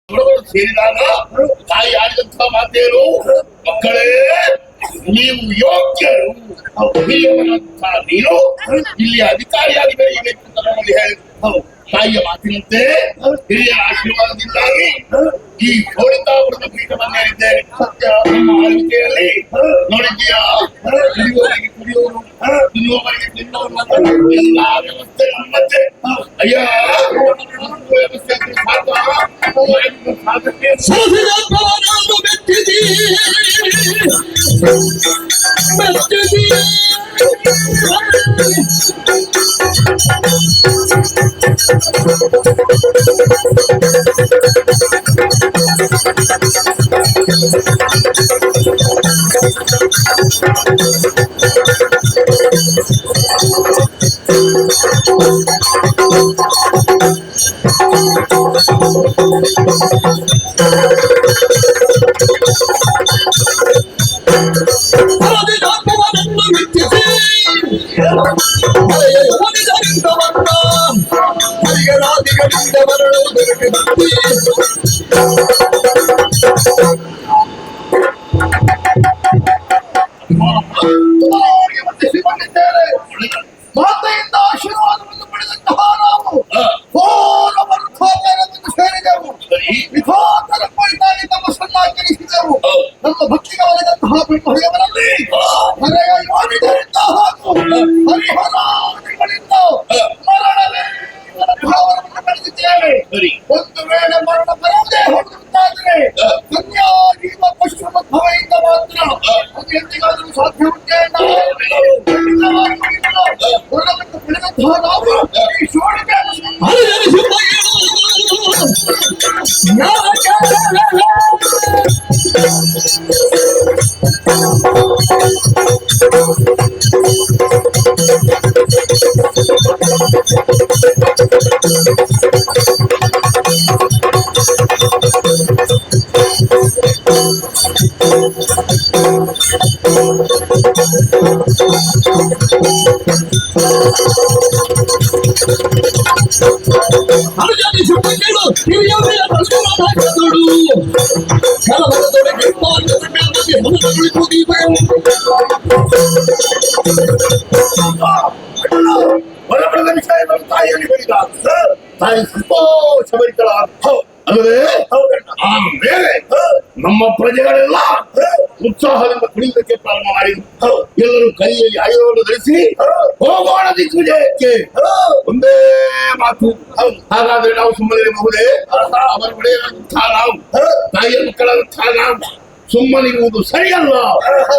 ಸೇರಿದಾಗ ತಾಯಿ ಆಡಿದಂತಹ ಮಾತೇನು, ಮಕ್ಕಳೇ ನೀವು ಯೋಗ್ಯರು, ಹಿರಿಯವರಂತಹ ನೀನು ಇಲ್ಲಿ ಅಧಿಕಾರಿಯಾಗಿ ಬೆಳೆಯಬೇಕು ಅಂತ ನಮ್ಮಲ್ಲಿ ಹೇಳಿದ್ರು. ತಾಯಿಯ ಮಾತಿನಂತೆ ಹಿರಿಯ ಆಶೀರ್ವಾದದಿಂದಾಗಿ ಈ ಹೋಳಿತಾಪುರದ ಪೀಠವನ್ನೇರಿದ್ದೇನೆ. ನಮ್ಮ ಆಳ್ವಿಕೆಯಲ್ಲಿ ನೋಡಿದ್ದೀಯಾ, ಕುಡಿಯುವವರಿಗೆ ಕುಡಿಯೋರು, ತಿನ್ನುವವರಿಗೆ ತಿನ್ನೋರು, ಎಲ್ಲಾ ವ್ಯವಸ್ಥೆ ನಮ್ಮಂತೆ. ಅಯ್ಯ ವ್ಯವಸ್ಥೆ ಮಾತೆಯಿಂದ ಆಶೀರ್ವಾದವನ್ನು ಪಡೆದಂತಹ ನಾವು ಸೇರಿದೆವು. ವಿಧಾನವಾಗಿ ನಮ್ಮ ಸನ್ನಾಚರಿಸಿದೆವು. ನಮ್ಮ ಭಕ್ತಿಗೆ ಒಲಿದಂತಹ ಬೆಂಬಲಿಯವರಲ್ಲಿ ಹರೆಯ ಯೋನಿಗಳಿಂದ ಹಾಗೂ ಹರಿಹರಾದಿಗಳಿಂದ ಮರಣವೇ ಭಾವವನ್ನು ಪಡೆದಿದ್ದೇವೆ. ಒಂದು ವೇಳೆ ಮರಣ ಬರುವುದೇ ಹೊರತಾದರೆ ಕನ್ಯಾ ಜೀವ ಪಶ್ಚಿಮೋದ್ಭವೆಯಿಂದ ಮಾತ್ರ ಅದು ಎಂದಿಗಾದರೂ ಸಾಧ್ಯ ಉಂಟೆ. ಹೊರವನ್ನು ಪಡೆದಂತಹ ನಾವು ಈ ಶೋಣಿಗೆ ಹೊರಬರದ ವಿಷಯವನ್ನು ತಾಯಿಯಲ್ಲಿ ಹೇಳಿದಾಗ ತಾಯಿ ಸಂತೋಷಭರಿತಳಾದ ಅಲ್ಲದೆ ಆಮೇಲೆ ನಮ್ಮ ಪ್ರಜೆಗಳೆಲ್ಲ ಉತ್ಸಾಹದಿಂದ ಕುಣಿಯುವುದಕ್ಕೆ ಪ್ರಾರಂಭ ಮಾಡಿದ್ರು. ಎಲ್ಲರೂ ಕೈಯಲ್ಲಿ ಆಯುಧವನ್ನು ಧರಿಸಿ ಹೋಗೋಣ ದಿಗ್ವಿಜಯಕ್ಕೆ ಒಂದೇ ಮಾತು. ಹಾಗಾದ್ರೆ ನಾವು ಸುಮ್ಮನಿರಬಹುದೇ? ಅವರ ಒಡೆಯರಾದಂತಹ ನಾವು, ತಾಯಿಯ ಮಕ್ಕಳಾದಂತಹ ನಾವು ಸುಮ್ಮನಿರುವುದು ಸರಿಯಲ್ಲ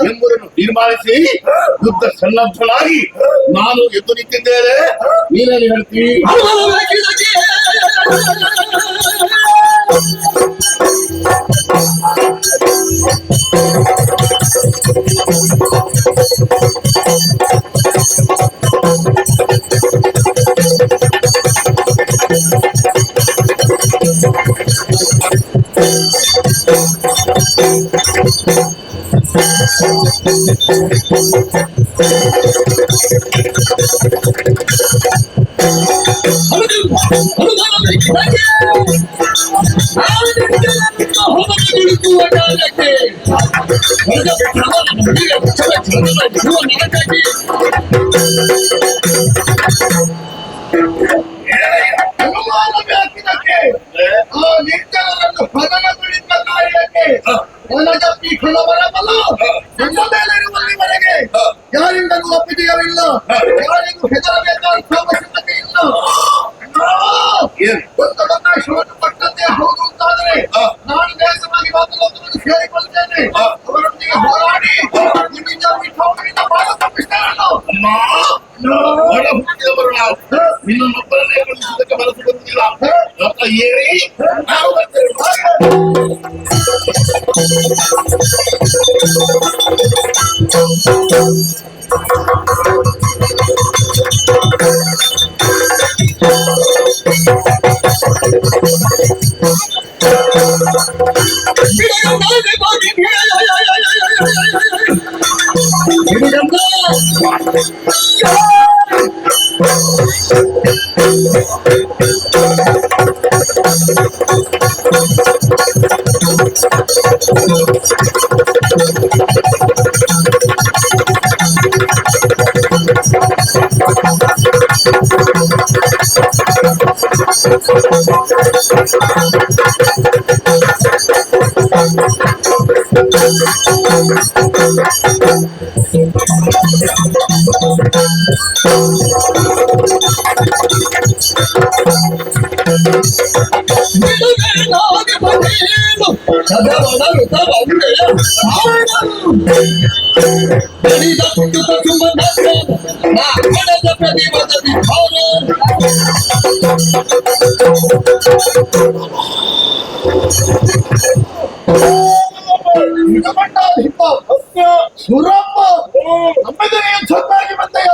ಎಂಬುದನ್ನು ತೀರ್ಮಾನಿಸಿ ಯುದ್ಧ ಸನ್ನದ್ಧನಾಗಿ ನಾನು ಎದ್ದು ನಿಂತಿದ್ದೇನೆ. ನೀನೇನು ಹೇಳ್ತೀವಿ? ಯಾರಿಂದಲೂ ಅಪ್ಪಿದೆಯವಿಲ್ಲ, ಯಾರಿಗೂ ಹೆದರಬೇಕಾದ ಅವಶ್ಯಕತೆ ಇಲ್ಲ. ಒಂದು ಅವಕಾಶವನ್ನು ಕೊಟ್ಟಂತೆ ಹೌದು ಅಂತಾದರೆ ನಾನು ದೇಶವಾಗಿ ಮಾತನಾಡುವುದನ್ನು ಸೇರಿಕೊಳ್ಳುತ್ತೇನೆ. ಅವರೊಂದಿಗೆ ಹೋರಾಡಿ ಬಾಳ ತಪ್ಪಿಸ್ತೇನೆ. ನಿನ್ನೊಬ್ಬರನ್ನೇ ಕಳಿಸುವುದಕ್ಕೆ ಮನಸ್ಸು ಬರುವುದಿಲ್ಲ. ಏರಿ ನಾವು ಬರ್ತೇವೆ. ಸುರಪ್ಪ ನಮ್ಮೆದುರಿಗೆ ಚೆನ್ನಾಗಿ ಬಂದೆಯ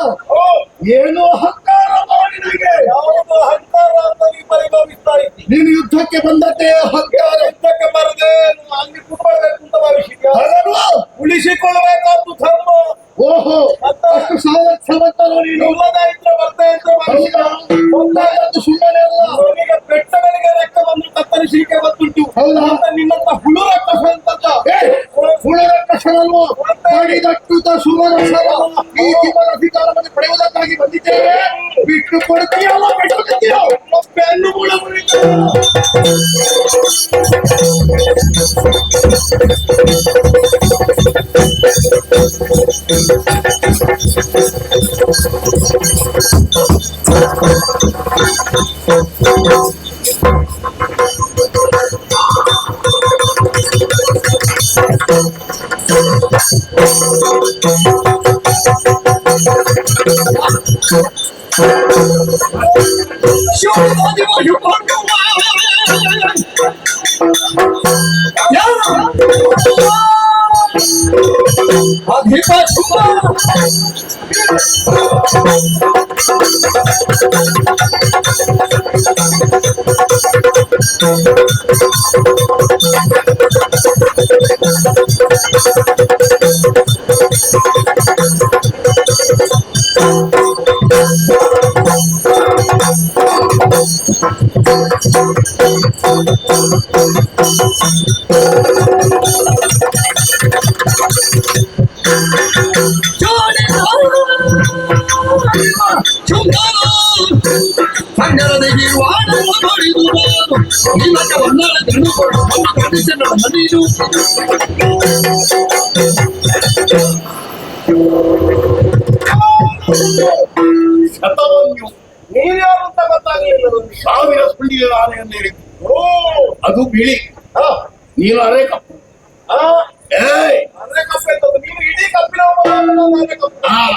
ಏನು ಅಹಂಕಾರ ಮಾಡಿ ನನಗೆ ಯಾವುದು ಅಹಂಕಾರ ಅಂತ ನೀವು ಪರಿಭಾವಿಸ್ತಾ ಇದ್ದೀನಿ. ನೀನು ಯುದ್ಧಕ್ಕೆ ಬಂದದ್ದೇ ಅಹಂಕಾರ. ಯುದ್ಧಕ್ಕೆ ಬರದೆ ಅಲ್ಲಿ ಕುತ್ಕೊಳ್ಬೇಕು ಅಂತ ಭಾವಿಸಿದ್ಯಾ? ಹಾಗಲ್ವಾ? ಉಳಿಸಿಕೊಳ್ಳಬೇಕಾದ್ದು ಧರ್ಮ. ಓಹೋ, ಅಷ್ಟು ಸಾಮರ್ಥ್ಯವಂತನು ನೀನು. ಇಲ್ಲದೆ ಇದ್ರೆ ಬರ್ತಾ ಇದ್ರೆ ಒಂದಾಗದ್ದು ಸುಮ್ಮನೆ ಅಲ್ಲ. ಅವನಿಗೆ ಬೆಟ್ಟಗಳಿಗೆ ರಕ್ತವನ್ನು ಕತ್ತರಿಸಲಿಕ್ಕೆ ಗೊತ್ತುಂಟು. ಹೌದಾ? ನಿನ್ನಂತ ಹುಳು ರಕ್ಕಸ ಅಂತಲ್ಲ. ಹುಳರಕ್ಕಸನಲ್ವೋ ಮಾಡಿದಟ್ಟುತ ಸುಮರಸರ ಈ ಜೀವನ ಅಧಿಕಾರವನ್ನು ಪಡೆಯುವುದಕ್ಕಾಗಿ ಬಂದಿದ್ದೇವೆ. ಬಿಟ್ಟು ಕೊಡ್ತೀಯಲ್ಲ, ಬಿಟ್ಟುಕೊಡ್ತೀಯೋ ಬೆನ್ನು ಮುಳ ಶತವನ್ಯು ನೀನ್ಯಾರು ಅಂತ ಗೊತ್ತಾಗಲಿಲ್ಲ. 1000 ಸುಳ್ಳಿಗಳ ಆನೆಯನ್ನು ಹೇಳಿದ್ದು. ಅದು ಬಿಳಿ, ನೀನು ಅರೆ ಕಪ್ಪು. ಅರೆ ಕಪ್ಪು ನೀನು ಇಡೀ ಕಪ್ಪಿನ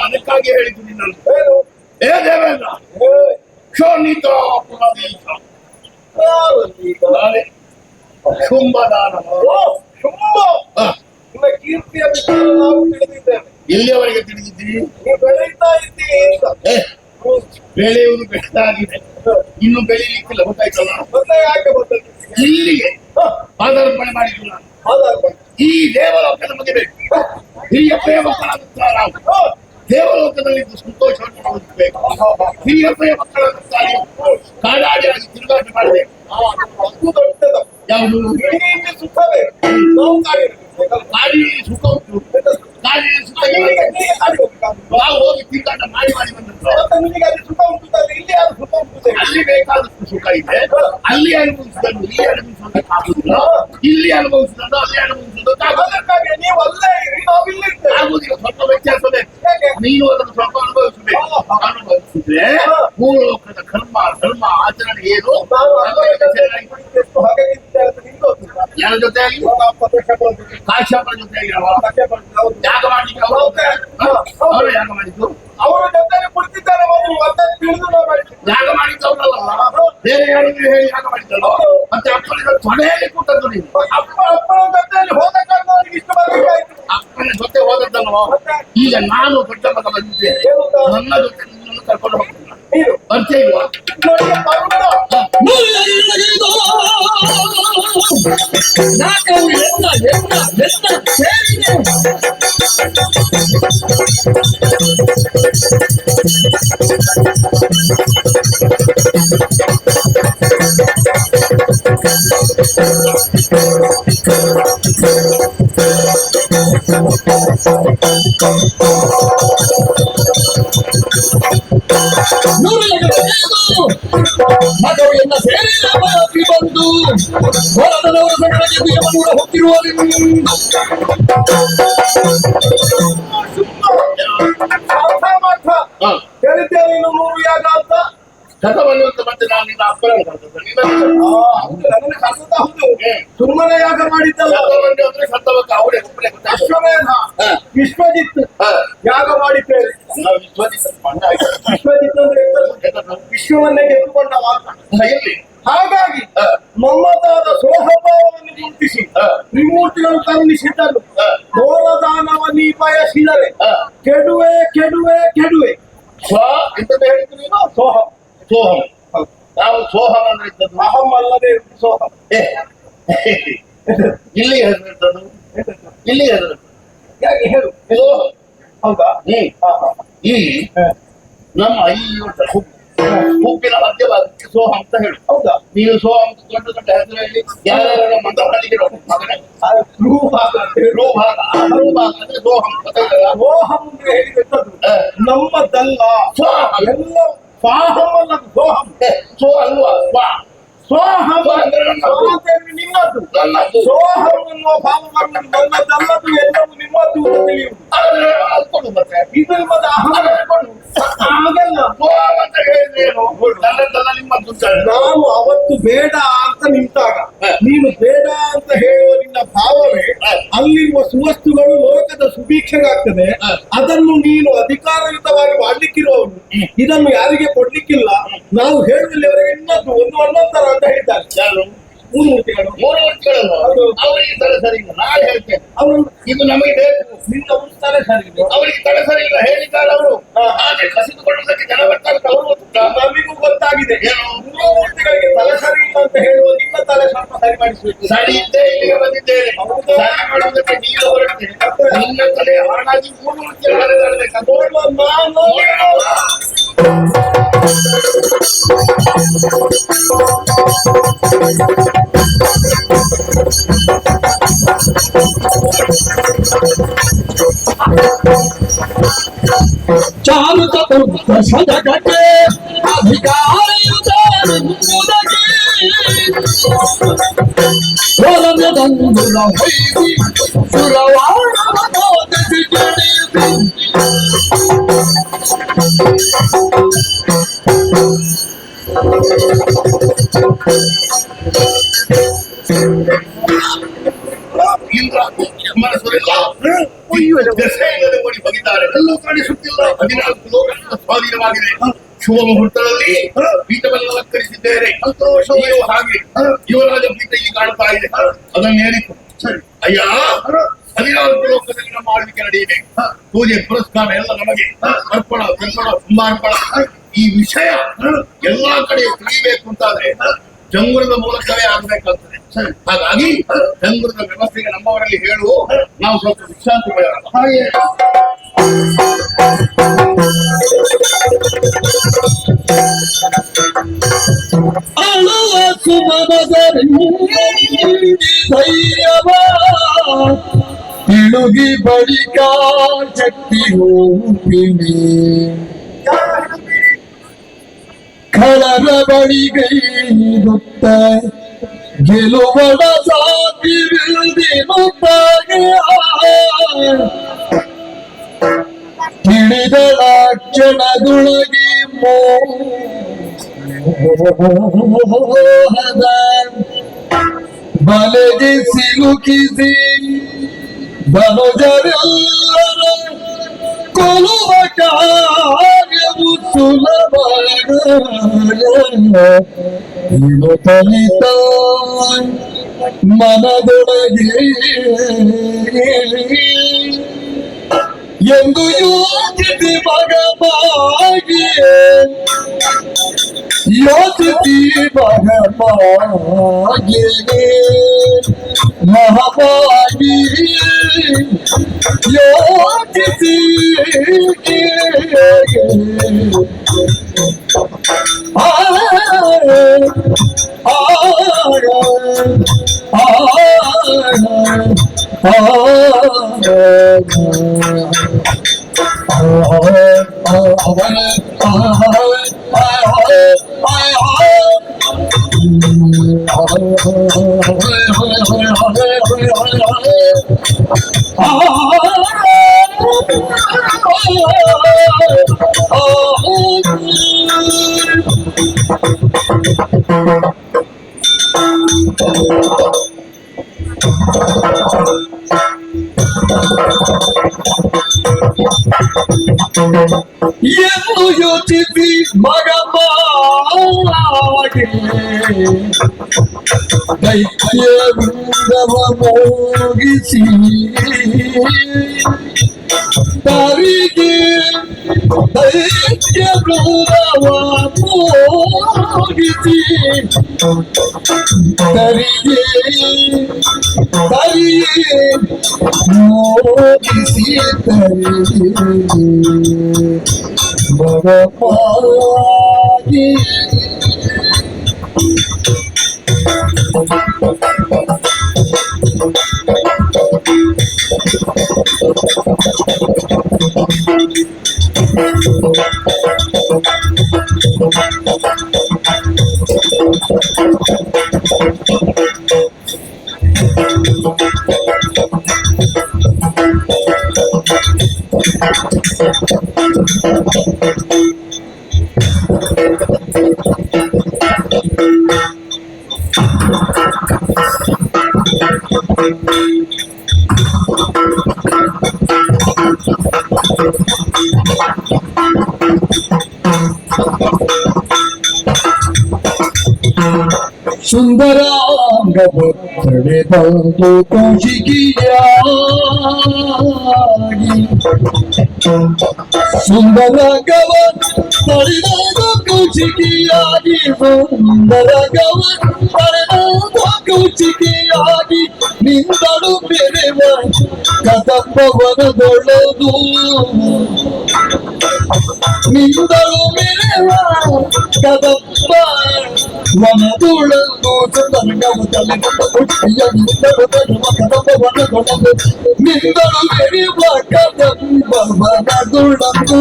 ಅದಕ್ಕಾಗಿ ಹೇಳಿದ್ದು ನಿನ್ನನ್ನು. ಏ ದೇವೇಂದ್ರ, ಶೋಣಿತ ಶುಂಭದಾನ ಶುಂಭ ನಿಮ್ಮ ಕೀರ್ತಿಯನ್ನು ನಾವು ತಿಳಿದಿದ್ದೇವೆ. ಎಲ್ಲಿಯವರೆಗೆ ತಿಳಿದಿದ್ದೀವಿ? ನೀವು ಬೆಳೀತಾ ಇದ್ದೀವಿ ಅಂತ. ಬೆಳೆಯುವುದು ಬೆಳೆದಾಗಿದೆ, ಇನ್ನು ಬೆಳೀಲಿಕ್ಕಿಲ್ಲ. ಗೊತ್ತಾಯ್ತಲ್ಲ? ಯಾಕೆ ಗೊತ್ತಾಯ್ತು? ಇಲ್ಲಿಗೆ ಪಾದಾರ್ಪಣೆ ಮಾಡಿದ್ದು ನಾನು. ಈ ದೇವಲೋಕದ ಬಗ್ಗೆ ಬೇಕು. ಹಿರಿಯ ಪ್ರೇಮಕ್ಕಳಾಗುತ್ತಾ ನಾವು ದೇವಲೋಕದಲ್ಲಿ ಸಂತೋಷವನ್ನು ಹೊಂದಬೇಕು. ಹಿರಿಯ ಪ್ರೇಮಕ್ಕಳಾಗುತ್ತಾರೆ ಕಾಡಾಡಿಯಾಗಿ ತಿರುಗಾಟ ಮಾಡಬೇಕು. ಯಾವುದು ಸುಖವೇ? ಕಾಡಿನಲ್ಲಿ ಸುಖ ಉಂಟು. ಕಾಡಿನಲ್ಲಿ ಸುಖ ನಾವು ಹೋಗಿ ತಿರುಗಾಟ ಮಾಡಿ ಬಂದಂತ ಸುಖ ಉಂಟು. ಇಲ್ಲಿ ಯಾರು ಸುಖ ಉಂಟು? ಅಲ್ಲಿ ಬೇಕಾದಷ್ಟು ಸುಖ ಇದೆ. ಅಲ್ಲಿ ಅನುಭವಿಸಿದನ್ನು ಇಲ್ಲಿ ಅನುಭವಿಸೋದಕ್ಕಾಗುದಿಲ್ಲ. ಇಲ್ಲಿ ಅನುಭವಿಸಿದನ್ನು ಅಲ್ಲಿ ಅನುಭವಿಸೋದಕ್ಕಾಗುವುದಕ್ಕಾಗಿ ನೀವು ಅಲ್ಲೇ ಆಗುದಿಲ್ಲ. ಸ್ವಲ್ಪ ವ್ಯತ್ಯಾಸ ಬೇಕು. ನೀನು ಅದನ್ನು ಸ್ವಲ್ಪ ಅನುಭವಿಸಬೇಕು. ಅನುಭವಿಸಿದ್ರೆ ಭೂಲೋಕದ ಕರ್ಮ ಧರ್ಮ ಆಚರಣೆ ಏನು ಯಾರ ಜೊತೆಯಾಗಿ? ಕಾಶ್ಯಪರ ಜೊತೆಯಾಗಿ ಯಾಗ ಮಾಡಿದ್ದು. ಅವರು ಯಾಗ ಮಾಡಿದ್ದು ಅವರ ಜೊತೆ ಕುಳಿತಿದ್ದಾರೆ. ಯಾಗ ಮಾಡಿದ್ದವರಲ್ಲ, ಬೇರೆ ಯಾರಿಗೂ ಹೇಳಿ ಯಾಗ ಮಾಡಿದ್ದಲ್ಲ. ಮತ್ತೆ ಅಪ್ಪನ ಕೊನೆಯಲ್ಲಿ ಕೂತದ್ದು ನೀನು. ಅಪ್ಪನ ಜೊತೆಯಲ್ಲಿ ಹೋದ ಕಾರಣ ಅವರಿಗೆ ಇಷ್ಟು ಬರಬೇಕಾಯ್ತು. ಅಪ್ಪನ ಜೊತೆ ಹೋದದ್ದಲ್ವ? ಈಗ ನಾನು ದೊಡ್ಡ ಮಗ ಬಂದಿದ್ದೇನೆ. ನನ್ನ ಜೊತೆ ನಿನ್ನನ್ನು ಕರ್ಕೊಂಡು ಹೋಗ್ತೀನಿ. ಪರಿಚಯ ಇಲ್ವಾ? ಮಗವಿಯನ್ನ ಸೇರಿ ಬಾಕಿ ಬಂದು ಹೊರದವರ ಸಂಗಡಿಗೆ ದೇವನೂರ ಹೋಗಿರುವರಿಂದ ಹೇಳಿದ್ದೇವೆ ಇನ್ನು 100 ಯಾಗ ಅಂತ. ಕಥ ಬಂದಂತ ಮತ್ತೆ ನಾನು ನಿನ್ನ ಅಪ್ಪನ ಕರ್ತದ್ದು ನನ್ನ ಕಸದ ಹೌದು. ಸುಮ್ಮನೆ ಯಾಗ ಮಾಡಿದ್ದಲ್ಲ. ಅಂದ್ರೆ ಸತ್ತವಕ್ಕೆ ಅವರೇ ಒಬ್ಬರೇ ಅಶ್ವಮೇಧ ವಿಶ್ವಜಿತ್ ಯಾಗ ಮಾಡಿದ್ದೇವೆ. ವಿಶ್ವಜಿತ್ ಅಂದ್ರೆ ಎಂತದು? ವಿಶ್ವವನ್ನೇ ಗೆದ್ದುಕೊಂಡವ ಅಂತ. ಎಲ್ಲಿ ಹಾಗಾಗಿ ಮಮ್ಮತಾದ ಸೋಹಭಾವವನ್ನು ಗುರುತಿಸಿ ತ್ರಿಮೂರ್ತಿಗಳು ಕರುಣಿಸಿದ್ದನು. ಘೋರದಾನವ ನೀ ಬಯಸಿದರೆ ಕೆಡುವೆ ಕೆಡುವೆ ಕೆಡುವೆ. ಎಂತದ್ದು ಹೇಳಿದ್ರು ನೀನು? ಸೋಹಂ. ಸೋಹಂ. ನಾವು ಸೋಹಂ ಅಂದ್ರೆ ಇದ್ದದ್ದು ಅಹಂ ಅಲ್ಲದೆ ಸೋಹಂ. ಇಲ್ಲಿ ಹೆಸರಿರ್ತದ್ದು ಇಲ್ಲಿ ಹೆಸರು ಯಾಕೆ ಹೇಳು. ಸೋಹಂ. ಹೌದಾ? ಈ ನಮ್ಮ ಈ ಉಪ್ಪಿನ ಮಧ್ಯಭಾಗಕ್ಕೆ ಸೋಹಂ ಅಂತ ಹೇಳು. ಹೌದಾ? ನೀವು ಸೋಹಂ ದೊಡ್ಡ ದೊಡ್ಡ ಹೆಸರು ಹೇಳಿ ಯಾರ್ಯಾರ ಮಂದಪಳ್ಳಿಗೆ ರೂಭಾಗ ಅಂದ್ರೆ ಸೋಹಂ ಗೊತ್ತಾಯ್ತಲ್ಲ? ಸೋಹಂ ಅಂದ್ರೆ ಹೇಳಿದಂತದ್ದು ನಮ್ಮದಲ್ಲ. ಎಲ್ಲ ಸ್ವಾಹಂ ಅಲ್ಲ, ಸೋಹಂ. ಸೋ ಅಲ್ವಾ ಸೋಹಂ ಅಂದ್ರೆ ನಿನ್ನದ್ದು. ನನ್ನದು. ಸೋಹಂ ಎನ್ನುವ ಭಾವವನ್ನು ನನ್ನದಲ್ಲದು ಎಲ್ಲವೂ ನಿಮ್ಮದ್ದು ಅಂತ ತಿಳಿಯುವುದು. ಅಲ್ಕೊಂಡು ಮತ್ತೆ ಇದು ಮತ್ತೆ ಅಹಂ ಅನ್ಕೊಂಡು ಹಾಗೆಲ್ಲ. ಸೋಹಂ ಅಂತ ಹೇಳಿದ್ರೇನು? ನನ್ನದಲ್ಲ ನಿಮ್ಮದ್ದು ಅಂತ ಹೇಳಿ. ನಾನು ಅವತ್ತು ಬೇಡ ಅಂತ ನಿಂತಾಗ ನೀನು ಬೇಡ ಅಂತ ಹೇಳುವ ನಿನ್ನ ಭಾವವೇ ಅಲ್ಲಿರುವ ಸುವಸ್ತುಗಳು ಲೋಕದ ಸುಭೀಕ್ಷೆಗಾಗ್ತದೆ. ಅದನ್ನು ನೀನು ಅಧಿಕಾರಯುತವಾಗಿ ಮಾಡ್ಲಿಕ್ಕಿರುವವನು. ಇದನ್ನು ಯಾರಿಗೆ ಕೊಡ್ಲಿಕ್ಕಿಲ್ಲ. ನಾವು ಹೇಳುವಲ್ಲಿವರೆಗೆ ಇನ್ನೊಂದು ಒಂದು ಅನ್ನೊಂತರ ಅಂತ ಹೇಳ್ತಾರೆ ಯಾರು? ಮೂರು ಮೂರ್ತಿಗಳು. ಮೂರು ವರ್ಷಗಳು ಅವರಿಗೆ ತಲೆ ಸರಿ ಇಲ್ಲ. ನಾನು ಹೇಳ್ತೇನೆ ಅವರು ಇದು ನಮಗೆ ಬೇಕು. ನಿನ್ನ ಉತ್ತಾರೆ ಸರಿ ಅವರಿಗೆ ತಲೆ ಸರಿ ಇಲ್ಲ ಹೇಳಿದ್ದಾರೆ ಅವರು. ಹಾಗೆ ಕಸಿದುಕೊಳ್ಳುವುದಕ್ಕೆ ಜನ ಬರ್ತಾರೆ. ಅವರು ನಮಿಗೂ ಗೊತ್ತಾಗಿದೆ. ಏನು? ಮೂರು ಮೂರ್ತಿಗಳಿಗೆ ತಲೆ ಸರಿ ಇಲ್ಲ ಅಂತ ಹೇಳುವ ನಿನ್ನ ತಲೆ ಸ್ವಲ್ಪ ಸರಿ ಮಾಡಿಸಬೇಕು. ಸರಿ ಇದ್ದೇ ಇಲ್ಲಿಗೆ ಬಂದಿದ್ದೇನೆ. ಸರಿ ಮಾಡುವುದಕ್ಕೆ ನೀರು ಹೊರಟೆ ನಿನ್ನ ತಲೆ ಹಾಳಾಗಿ ಮೂರು ವರ್ಷ ನಾನು ಚಾಲು ಚತುರ್ಥ ಸದಗಕ್ಕೆ ಅಧಿಕಾರಯುತನುವುದಕ್ಕೆ ಹೊಲನದಂದುರ ಹೊಯ್ದಿ ಸುರವಾಣವ ತೋದಿಸಿ ಕೆಡಿಯುತ್ತಿ ಇಂದ್ರ ಮನಸ್ಸರಿಲ್ಲ ದಶೆಯಲ್ಲಿ ಓಡಿ ಹೋಗಿದ್ದಾರೆ. ಎಲ್ಲೂ ಕಾಣಿಸುತ್ತಿಲ್ಲ. 14 ಲೋಕಗಳ ಸ್ವಾಧೀನವಾಗಿದೆ. ಶುಭ ಮುಹೂರ್ತದಲ್ಲಿ ಪೀಠವನ್ನು ಅಲಂಕರಿಸಿದ್ದೇನೆ. ನೀವು ಹಾಗೆ ಯುವರಾಜ ಪೀಠ ಇಲ್ಲಿ ಕಾಣ್ತಾ ಇದೆ. ಅದನ್ನು ಏರಿತು. ಅಯ್ಯ 14 ಲೋಕದಲ್ಲಿ ನಮ್ಮ ಆಳ್ವಿಕೆ ನಡೆಯಬೇಕು. ಪೂಜೆ ಪುರಸ್ಕಾರ ಎಲ್ಲ ನಮಗೆ ಅರ್ಪಣ ಕರ್ಪಣ ಕುಂಭಾರ್ಪಣ. ಈ ವಿಷಯ ಎಲ್ಲಾ ಕಡೆ ತಿಳಿಯಬೇಕು ಅಂತಾದ್ರೆ ಜಂಗುರದ ಮೂಲಕವೇ ಆಗ್ಬೇಕಾಗ್ತದೆ. ಹಾಗಾಗಿ ಜಂಗುರದ ವ್ಯವಸ್ಥೆಗೆ ನಮ್ಮವರಲ್ಲಿ ಹೇಳು. ನಾವು ಸ್ವಲ್ಪ ವಿಶ್ರಾಂತಿ ಪಡೆಯೋಣ. ಹಾಗೆ ಅಳುವ ಸುಮನದಲ್ಲಿ ಧೈರ್ಯವ ತಿಳುಗಿ ಬಳಿಕ ಶಕ್ತಿ ಹೋಗಿನಿ ಖಳರ ಬಳಿಗೈರುತ್ತ ಗೆಲುವಡ ಸಾಧಿರುವುದೇನುತ್ತಾಗೆ ತಿಳಿದಳ ಕ್ಷಣದೊಳಗೆ ಮೋಹದ ಬಲೆಗೆ ಸಿಲುಕಿಸಿ ಧನುಜರೆಲ್ಲರ ಕೊಲುವ ಕಾರ್ಯವು ಸುಲಭ ಇದು ತಲಿತ ಮನದೊಳಗೆ ಎಂದು ಯೋಚಿಸಿ ಮಗಮಾಗಿಯೇ ಯೋಚಿಸಿ ಮಗಮಾಗಿಯೇ ಮಹಮಾಗಿ ಯೋಚಿಸಿ ಆ ಎಂದು ಯೋಚಿಸಿ ಮಗಮಾಗೆ ದೈತ್ಯವೃಂದವ ಮೋಗಿಸಿ ತರಿಗೆ ದೈತ್ಯವೃಂದವ ಮೋಗಿಸಿ ತರಿಗೆ ಮೋಗಿಸಿ ತರಿಗೆ ಮಗಮಾಗೆ ಸುಂದರಾಂಗವ ತಡೆದಂದು ಕೌಶಿಕಿಯಾಗಿ ಸುಂದರಾಂಗವ ತಡೆದಂದು ಕೌಶಿಕಿಯಾಗಿ ಸುಂದರಾಂಗವ ತಡೆದಂದು ಕೌಶಿಕಿಯಾಗಿ ನಿಂದಳು ಬೆರೆವ ಕದಂಬವನದೊಳದು ನಿಂದಳು ಬೆರೆವ ಕದಂಬ ವನದೊಳದು ಸುಂದರಂಗವ ತಲೆಗೊಂಡ ಕುಟಿಯ ನಿಂದಳು ಬೆರೆವ ಕದಂಬವನದೊಳದು ನಿಂದಳು ಬೆರೆವ ಕದಂಬವನದೊಳದು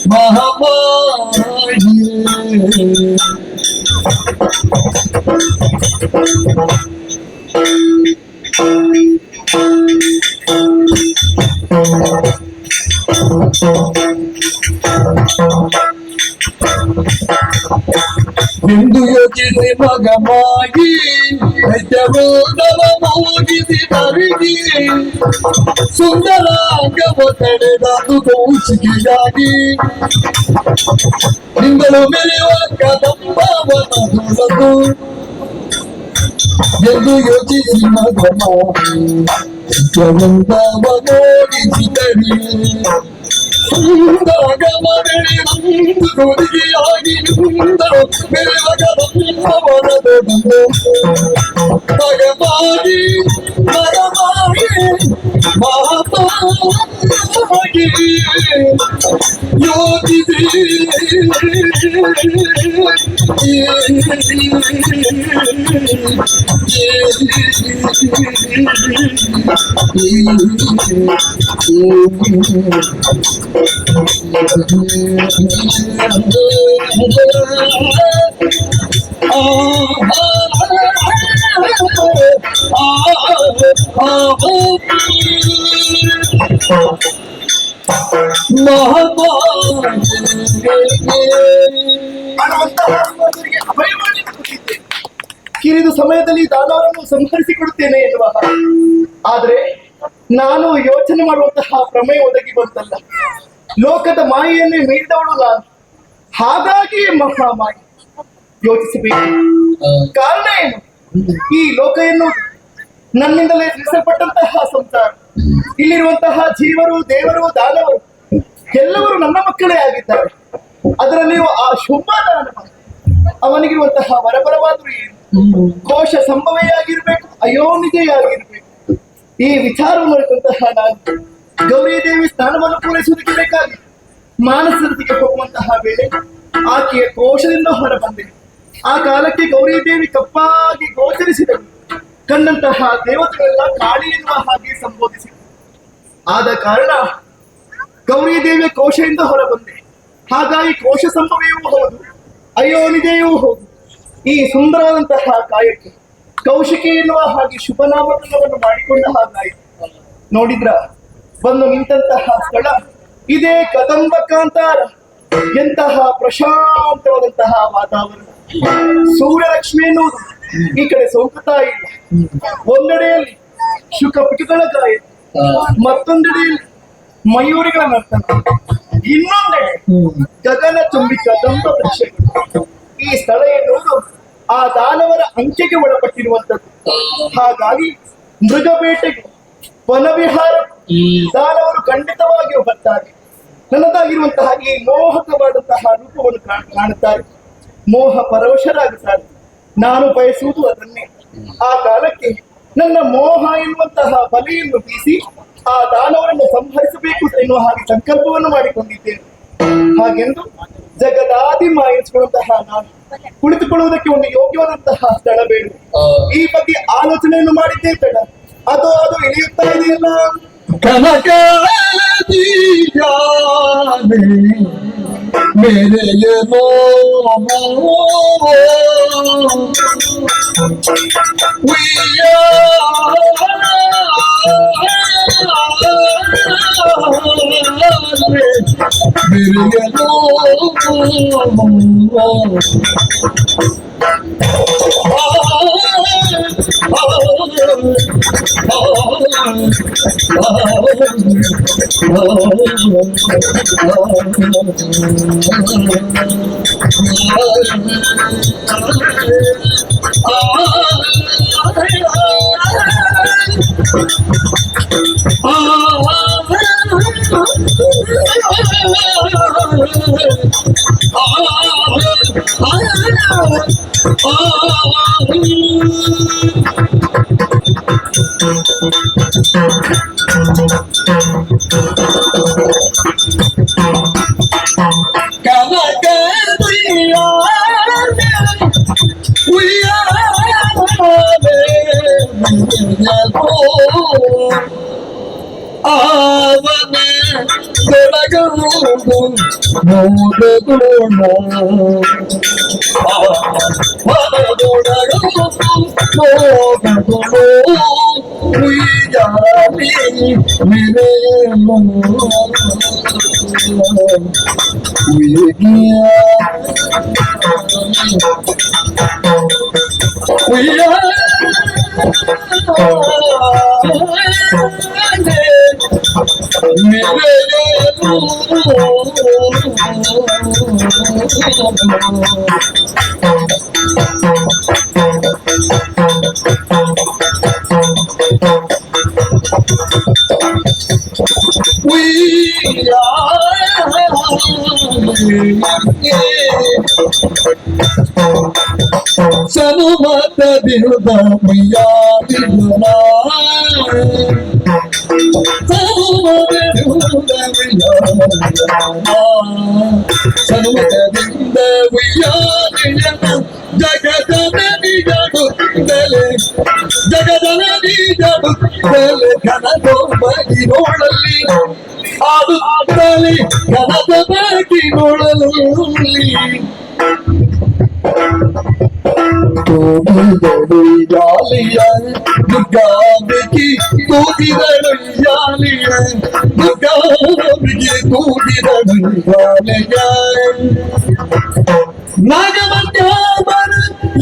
Mahamaya ಎಂದು ಯೋಚಿಸಿ ಮಗಮಾಗಿ ದೈತ್ಯವೃಂದವ ಮೋಗಿಸಿ ತರಿಗೆ ಸುಂದರಾಂಗವ ತಡೆದಂದು ಕೌಶಿಕಿಯಾಗಿ ನಿಂದಲು ಮೆರೆಯುವ ಕದಂಬವನದೊಳದು ಎಂದು ಯೋಚಿಸಿ ಮಗಮಾಗಿ ದೈತ್ಯವೃಂದವ ಮೋಗಿಸಿ ತರಿಗೆ ಸುಂದರಾಂಗವ ಬೆಳೆದಂದು ಕೌಶಿಕಿಯಾಗಿ ನಿಂದಲು ಮೆರೆಯುವ ಕದಂಬವನದೊಳದು ಮಗಮಾಗಿ ಮಹಾಮಾಗಿ ಯೋಚಿಸಿ ಕಿರಿದು ಸಮಯದಲ್ಲಿ ದಾನವರನ್ನು ಸಂಹರಿಸಿಕೊಡುತ್ತೇನೆ ಎನ್ನುವ ಆದ್ರೆ ನಾನು ಯೋಚನೆ ಮಾಡುವಂತಹ ಪ್ರಮೇಯ ಒದಗಿ ಬಂತಲ್ಲ. ಲೋಕದ ಮಾಯೆಯನ್ನೇ ಮೀರಿದವಳು ನಾನು, ಹಾಗಾಗಿ ಮಹಾಮಾಯಿ ಯೋಚಿಸಬೇಕು. ಕಾರಣ ಏನು? ಈ ಲೋಕ ಎನ್ನುವುದು ನನ್ನಿಂದಲೇ ಸೃಷ್ಟಿಸಲ್ಪಟ್ಟಂತಹ ಸಂಸಾರ. ಇಲ್ಲಿರುವಂತಹ ಜೀವರು, ದೇವರು, ದಾನವರು ಎಲ್ಲವರು ನನ್ನ ಮಕ್ಕಳೇ ಆಗಿದ್ದಾರೆ. ಅದರಲ್ಲಿಯೂ ಆ ಶುಂಭ ದಾನವ, ಅವನಿಗಿರುವಂತಹ ವರಬಲವಾದರೂ ಏನು? ಕೋಶ ಸಂಭವೆಯಾಗಿರ್ಬೇಕು, ಅಯೋನಿಜೆಯಾಗಿರ್ಬೇಕು. ಈ ವಿಚಾರ ಮಾಡಿದಂತಹ ನಾನು ಗೌರಿ ದೇವಿ ಸ್ನಾನವನ್ನು ಪೂರೈಸುವುದಕ್ಕೆ ಬೇಕಾಗಿ ಮಾನಸರತಿಗೆ ಹೋಗುವಂತಹ ವೇಳೆ ಆಕೆಯ ಕೋಶದಿಂದ ಹೊರ ಬಂದೆ. ಆ ಕಾಲಕ್ಕೆ ಗೌರಿ ದೇವಿ ಕಪ್ಪಾಗಿ ಗೋಚರಿಸಿದಳು. ಕಂಡಂತಹ ದೇವತೆಗಳೆಲ್ಲ ಕಾಳಿ ಎನ್ನುವ ಹಾಗೆ ಸಂಬೋಧಿಸಿದರು. ಆದ ಕಾರಣ ಗೌರಿ ದೇವಿಯ ಕೋಶದಿಂದ ಹೊರ ಬಂದೆ. ಹಾಗಾಗಿ ಕೋಶ ಸಂಭವೆಯೂ ಹೌದು, ಅಯೋನಿಜೆಯೂ ಹೌದು. ಈ ಸುಂದರವಾದಂತಹ ಕಾಯಕ್ಕೆ ಕೌಶಿಕಿ ಎನ್ನುವ ಹಾಗೆ ಶುಭನಾಮಕರಣವನ್ನು ಮಾಡಿಕೊಂಡ ಹಾಗಾಯಿತು. ನೋಡಿದ್ರ ಬಂದು ನಿಂತಹ ಸ್ಥಳ ಇದೇ ಕದಂಬ ಕಾಂತಾರ. ಎಂತಹ ಪ್ರಶಾಂತವಾದಂತಹ ವಾತಾವರಣ. ಸೂರ್ಯಲಕ್ಷ್ಮಿ ಎನ್ನುವುದು ಈ ಕಡೆ ಸೋಂಕುತ್ತಾ ಇಲ್ಲ. ಒಂದೆಡೆಯಲ್ಲಿ ಶುಕಪಿಟುಗಳ ಗಾಯ, ಮತ್ತೊಂದೆಡೆಯಲ್ಲಿ ಮಯೂರಿಗಳ ನರ್ತನ, ಇನ್ನೊಂದೆಡೆ ಗಗನ ತುಂಬಿ ಕದಂಬ ವೃಕ್ಷಗಳು. ಈ ಸ್ಥಳ ಎನ್ನುವುದು ಆ ದಾನವರ ಅಂಕೆಗೆ ಒಳಪಟ್ಟಿರುವಂತದ್ದು. ಹಾಗಾಗಿ ಮೃಗಬೇಟೆಗೆ, ವನವಿಹಾರ ದಾನವರು ಖಂಡಿತವಾಗಿಯೂ ಬರ್ತಾರೆ. ನನ್ನದಾಗಿರುವಂತಹ ಈ ಮೋಹಕವಾದಂತಹ ರೂಪವನ್ನು ಕಾಣುತ್ತಾರೆ, ಮೋಹ ಪರವಶರಾಗುತ್ತಾರೆ. ನಾನು ಬಯಸುವುದು ಅದನ್ನೇ. ಆ ಕಾಲಕ್ಕೆ ನನ್ನ ಮೋಹ ಎನ್ನುವಂತಹ ಬಲೆಯನ್ನು ಬೀಸಿ ಆ ದಾನವರನ್ನು ಸಂಹರಿಸಬೇಕು ಎನ್ನುವ ಹಾಗೆ ಸಂಕಲ್ಪವನ್ನು ಮಾಡಿಕೊಂಡಿದ್ದೇನೆ. ಹಾಗೆಂದು ಜಗದಾದಿಮ ಎನಿಸಿಕೊಳ್ಳುವಂತಹ ನಾನು ಕುಳಿತುಕೊಳ್ಳುವುದಕ್ಕೆ ಒಂದು ಯೋಗ್ಯವಾದಂತಹ ಸ್ಥಳ ಬೇಡ. ಈ ಬಗ್ಗೆ ಆಲೋಚನೆಯನ್ನು ಮಾಡಿದ್ದೇ ತಡ ಅದು ಇಳಿಯುತ್ತಾ ಇದೆಯಲ್ಲ. ಕನಕ मेरे ये Sanumata Dilda Miyadilana Sanumata Dilda Miyadilana Sanumata Dilda Miyadilana Jagadana Nijadu Dele Jagadana Nijadu Dele Kanado Maginolali Adu Dele Kanado Maginolali Jaaliya Dugabe ki Tudidanu jaaliya Dugabe ki Tudidanu jaaliya Nagamatyabar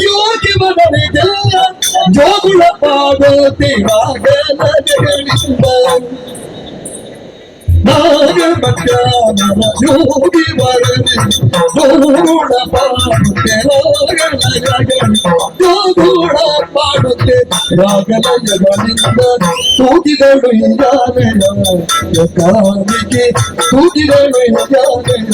yogi badane jalla Jogula pagoti vagana jagadinda ನಾಗ ಮಧ್ಯಾಹ್ನ ಯೋಗಿ ವರದಿ ಗೋಗುಳ ಪಾಡುತ್ತೆ ಗೋಗುಳ ಪಾಡುತ್ತೆ ರಾಗಲಯಗಳಿಂದ ತೂಗಿದಳು ಯಾನೆಯ ಕಾಲಿಗೆ ತೂಗಿದಳು ಯಾನೆಯ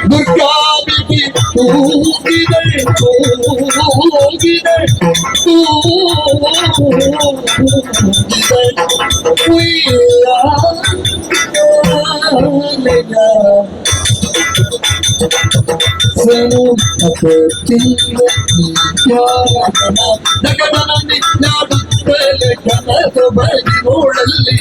ದುರ್ಗಾಬಿಗೆ ತೂಗಿದೆ ತೂಗಿದೆ ನೋಡಲ್ಲಿ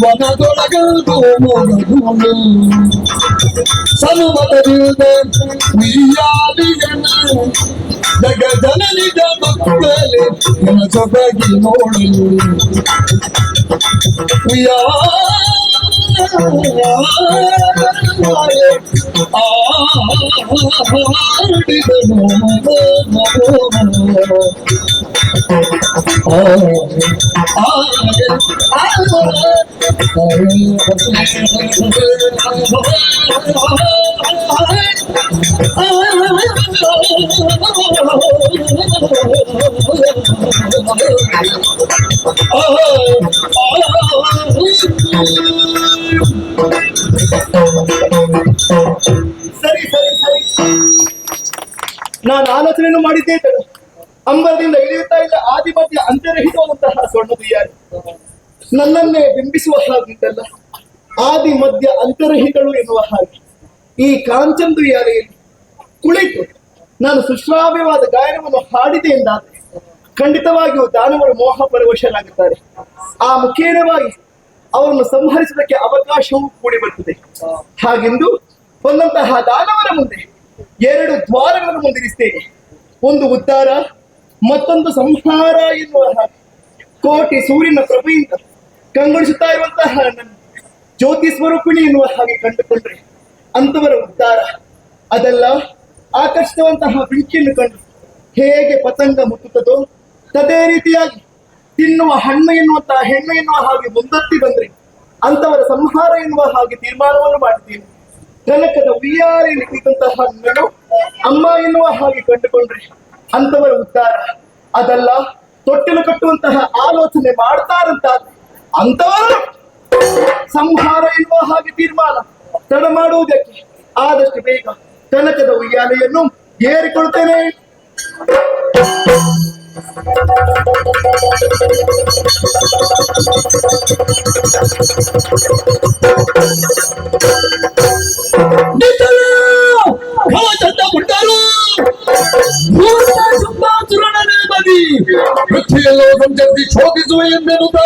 ವನದೊಳಗದು ಮೊಗದು ಸನುಮತವಿಲ್ಲದ ಉಯ್ಯಾಲಿಯನ ಜಗಜನನಿದ ಮಕ್ಕಳಲ್ಲಿ ನನ್ನ ಸೊಬಗಿ ನೋಡಲು ಸರಿ ಸರಿ ಸರಿ, ನಾನು ಆಲೋಚನೆಯನ್ನು ಮಾಡಿದ್ದೇ ತಡ. ಅಂಬರದಿಂದ ಇಳಿಯುತ್ತಾ ಇದ್ದ ಆದಿಮಧ್ಯ ಅಂತರಹಿತವಾದಂತಹ ಸ್ವರ್ಣದುಯ್ಯಾರಿ ನನ್ನನ್ನೇ ಬಿಂಬಿಸುವ ಹಾಗಿದ್ದಲ್ಲ, ಆದಿ ಮಧ್ಯ ಅಂತರಹಿತಳು ಎನ್ನುವ ಹಾಗೆ ಈ ಕಾಂಚನ ದುಯ್ಯಾರಿಯಲ್ಲಿ ಕುಳಿತು ನಾನು ಸುಶ್ರಾವ್ಯವಾದ ಗಾಯನವನ್ನು ಹಾಡಿದೆ ಎಂದಾದರೆ ಖಂಡಿತವಾಗಿಯೂ ದಾನವರು ಮೋಹ ಪರವಶರಾಗುತ್ತಾರೆ. ಆ ಮುಖೇನವಾಗಿ ಅವರನ್ನು ಸಂಹರಿಸುವುದಕ್ಕೆ ಅವಕಾಶವೂ ಕೂಡಿ ಬರುತ್ತದೆ. ಹಾಗೆಂದು ಬಂದಂತಹ ದಾನವರ ಮುಂದೆ ಎರಡು ದ್ವಾರಗಳನ್ನು ಮುಂದಿರಿಸ್ತೇನೆ. ಒಂದು ಉದ್ಧಾರ, ಮತ್ತೊಂದು ಸಂಹಾರ ಎನ್ನುವ ಹಾಗೆ ಕೋಟಿ ಸೂರ್ಯನ ಪ್ರಭೆಯಿಂದ ಕಂಗೊಳಿಸುತ್ತಾ ಇರುವಂತಹ ನನ್ನ ಜ್ಯೋತಿ ಸ್ವರೂಪಿಣಿ ಎನ್ನುವ ಹಾಗೆ ಕಂಡುಕೊಂಡ್ರೆ ಅಂತವರ ಉದ್ಧಾರ, ಅದೆಲ್ಲ ಆಕರ್ಷಿಸುವಂತಹ ಬೆಂಕಿಯನ್ನು ಕಂಡು ಹೇಗೆ ಪತಂಗ ಮುಟ್ಟುತ್ತದೋ ತದೇ ರೀತಿಯಾಗಿ ತಿನ್ನುವ ಹಣ್ಣು ಎನ್ನುವಂತಹ ಹೆಣ್ಣು ಎನ್ನುವ ಹಾಗೆ ಮುಂದತ್ತಿ ಬಂದ್ರೆ ಅಂತವರ ಸಂಹಾರ ಎನ್ನುವ ಹಾಗೆ ತೀರ್ಮಾನವನ್ನು ಮಾಡಿದ್ದೀನಿ. ಕನಕದ ಉಯ್ಯಾಲೆಯಲ್ಲಿ ಕುಳಿತಂತಹ ನನ್ನನ್ನು ಅಮ್ಮ ಎನ್ನುವ ಹಾಗೆ ಕಂಡುಕೊಂಡ್ರೆ ಅಂತವರ ಉದ್ಧಾರ, ಅದೆಲ್ಲ ತೊಟ್ಟಿಲು ಕಟ್ಟುವಂತಹ ಆಲೋಚನೆ ಮಾಡ್ತಾರಂತಾದ್ರೆ ಅಂತವರು ಸಂಹಾರ ಎನ್ನುವ ಹಾಗೆ ತೀರ್ಮಾನ. ತಡ ಮಾಡುವುದಕ್ಕೆ ಆದಷ್ಟು ಬೇಗ ಕನಕದ ಉಯ್ಯಾಲೆಯನ್ನು ಏರಿಕೊಳ್ತೇನೆ. ಪೃಥ್ವಿಯಲ್ಲೋ ಸಂಚರಿಸಿ ಶೋಧಿಸುವ ಎಂದೆನುತ್ತ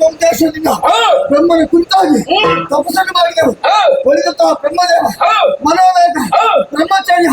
ಉದ್ದೇಶದಿಂದ ಬ್ರಹ್ಮನ ಕುರಿತಾಗಿ ತಪಸ್ಸನ್ನು ಮಾಡಿದೆವು. ಉಳಿದಂತಹ ಬ್ರಹ್ಮದೇವ, ಮನೋವೇದ, ಬ್ರಹ್ಮಚರ್ಯ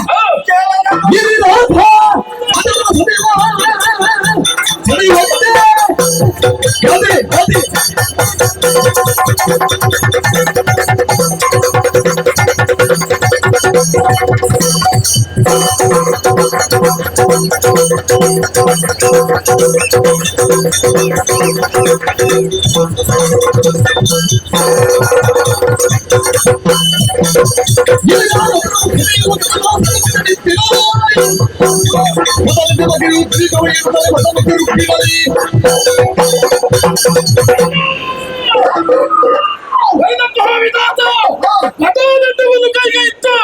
ಕೈಗೆ ಇತ್ತು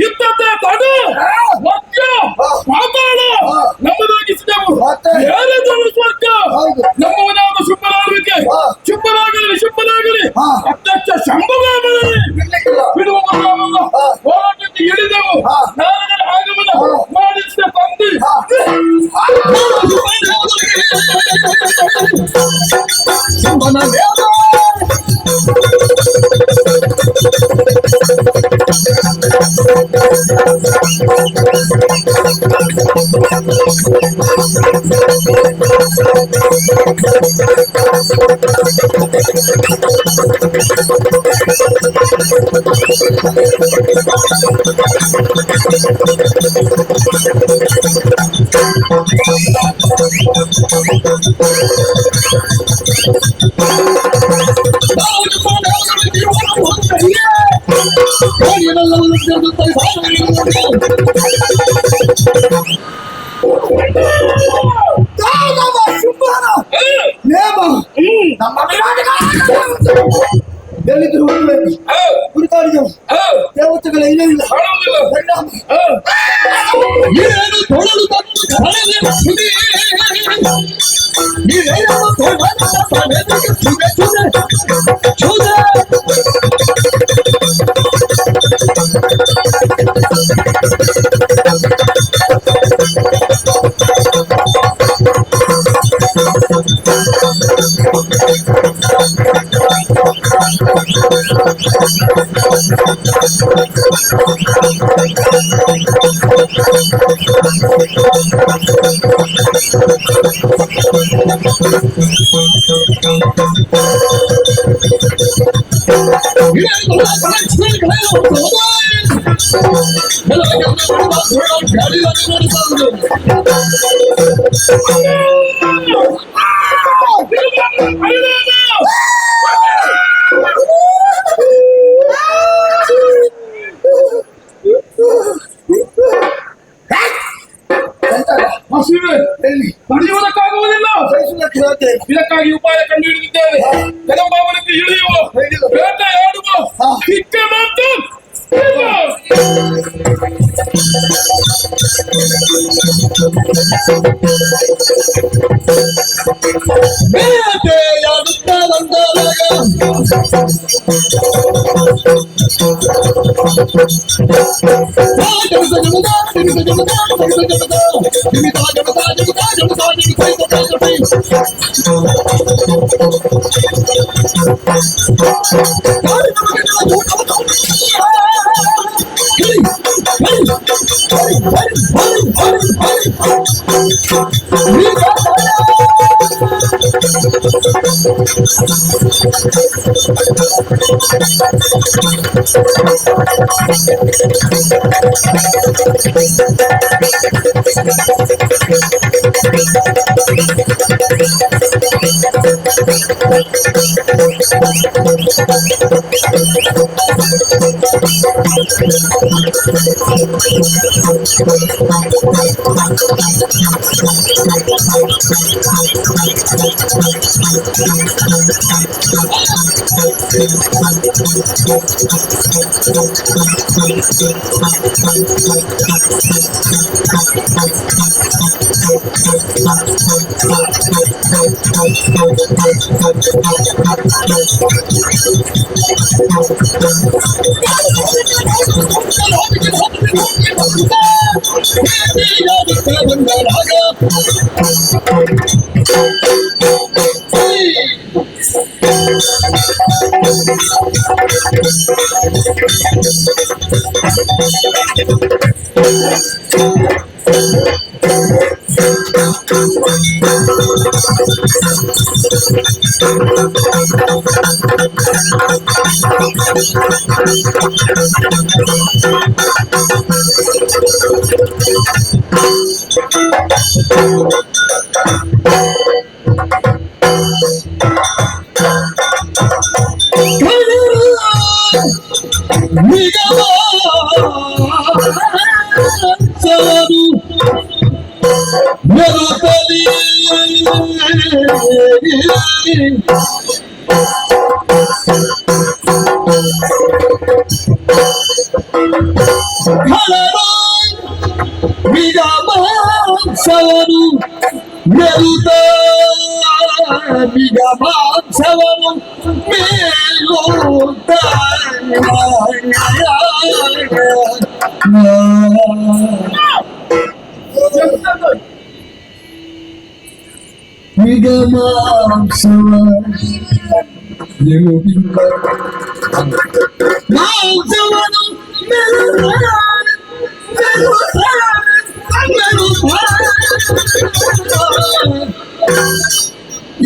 ಇದ್ದದ್ದೇ ತಡ ಮಧ್ಯ ಪಾತಾಳ ನಮ್ಮದಾಗಿಸಿದೆವು. ಬೇರೆ ಸ್ವರ್ಗ ನಮ್ಮವನಾದ ಶುಭರಾಗಲಿಕ್ಕೆ ಶುಭರಾಗಲಿ ಅಧ್ಯಕ್ಷ ಶಂಭುವಾಗಲಿ ಬಿಡುವ ಹೋರಾಟಕ್ಕೆ ಇಳಿದೆವು. ನಾರದರ ಆಗಮನ ಮಾಡಿಸಿದ ತಂದೆ ಎಲ್ಲಿದ್ರು ಕುರಿತಾಡಿದೆವು. ದೇವತೆಗಳ ಇಲ್ಲ ಹಸಿವೆ ತಡೆಯುವುದಕ್ಕಾಗುವುದಿಲ್ಲ. ಇದಕ್ಕಾಗಿ ಉಪಾಯ ಕಂಡು ಹಿಡಿದಿದ್ದೇವೆ. ಕದಂಬಾವನಕ್ಕೆ ಇಳಿಯುವ, ಬೇಟೆಯಾಡುವ, ಕಿಕ್ಕೆ ಮತ್ತು ಬೇಟೆಯಾಡುತ್ತಾ ಬಂದಾಗ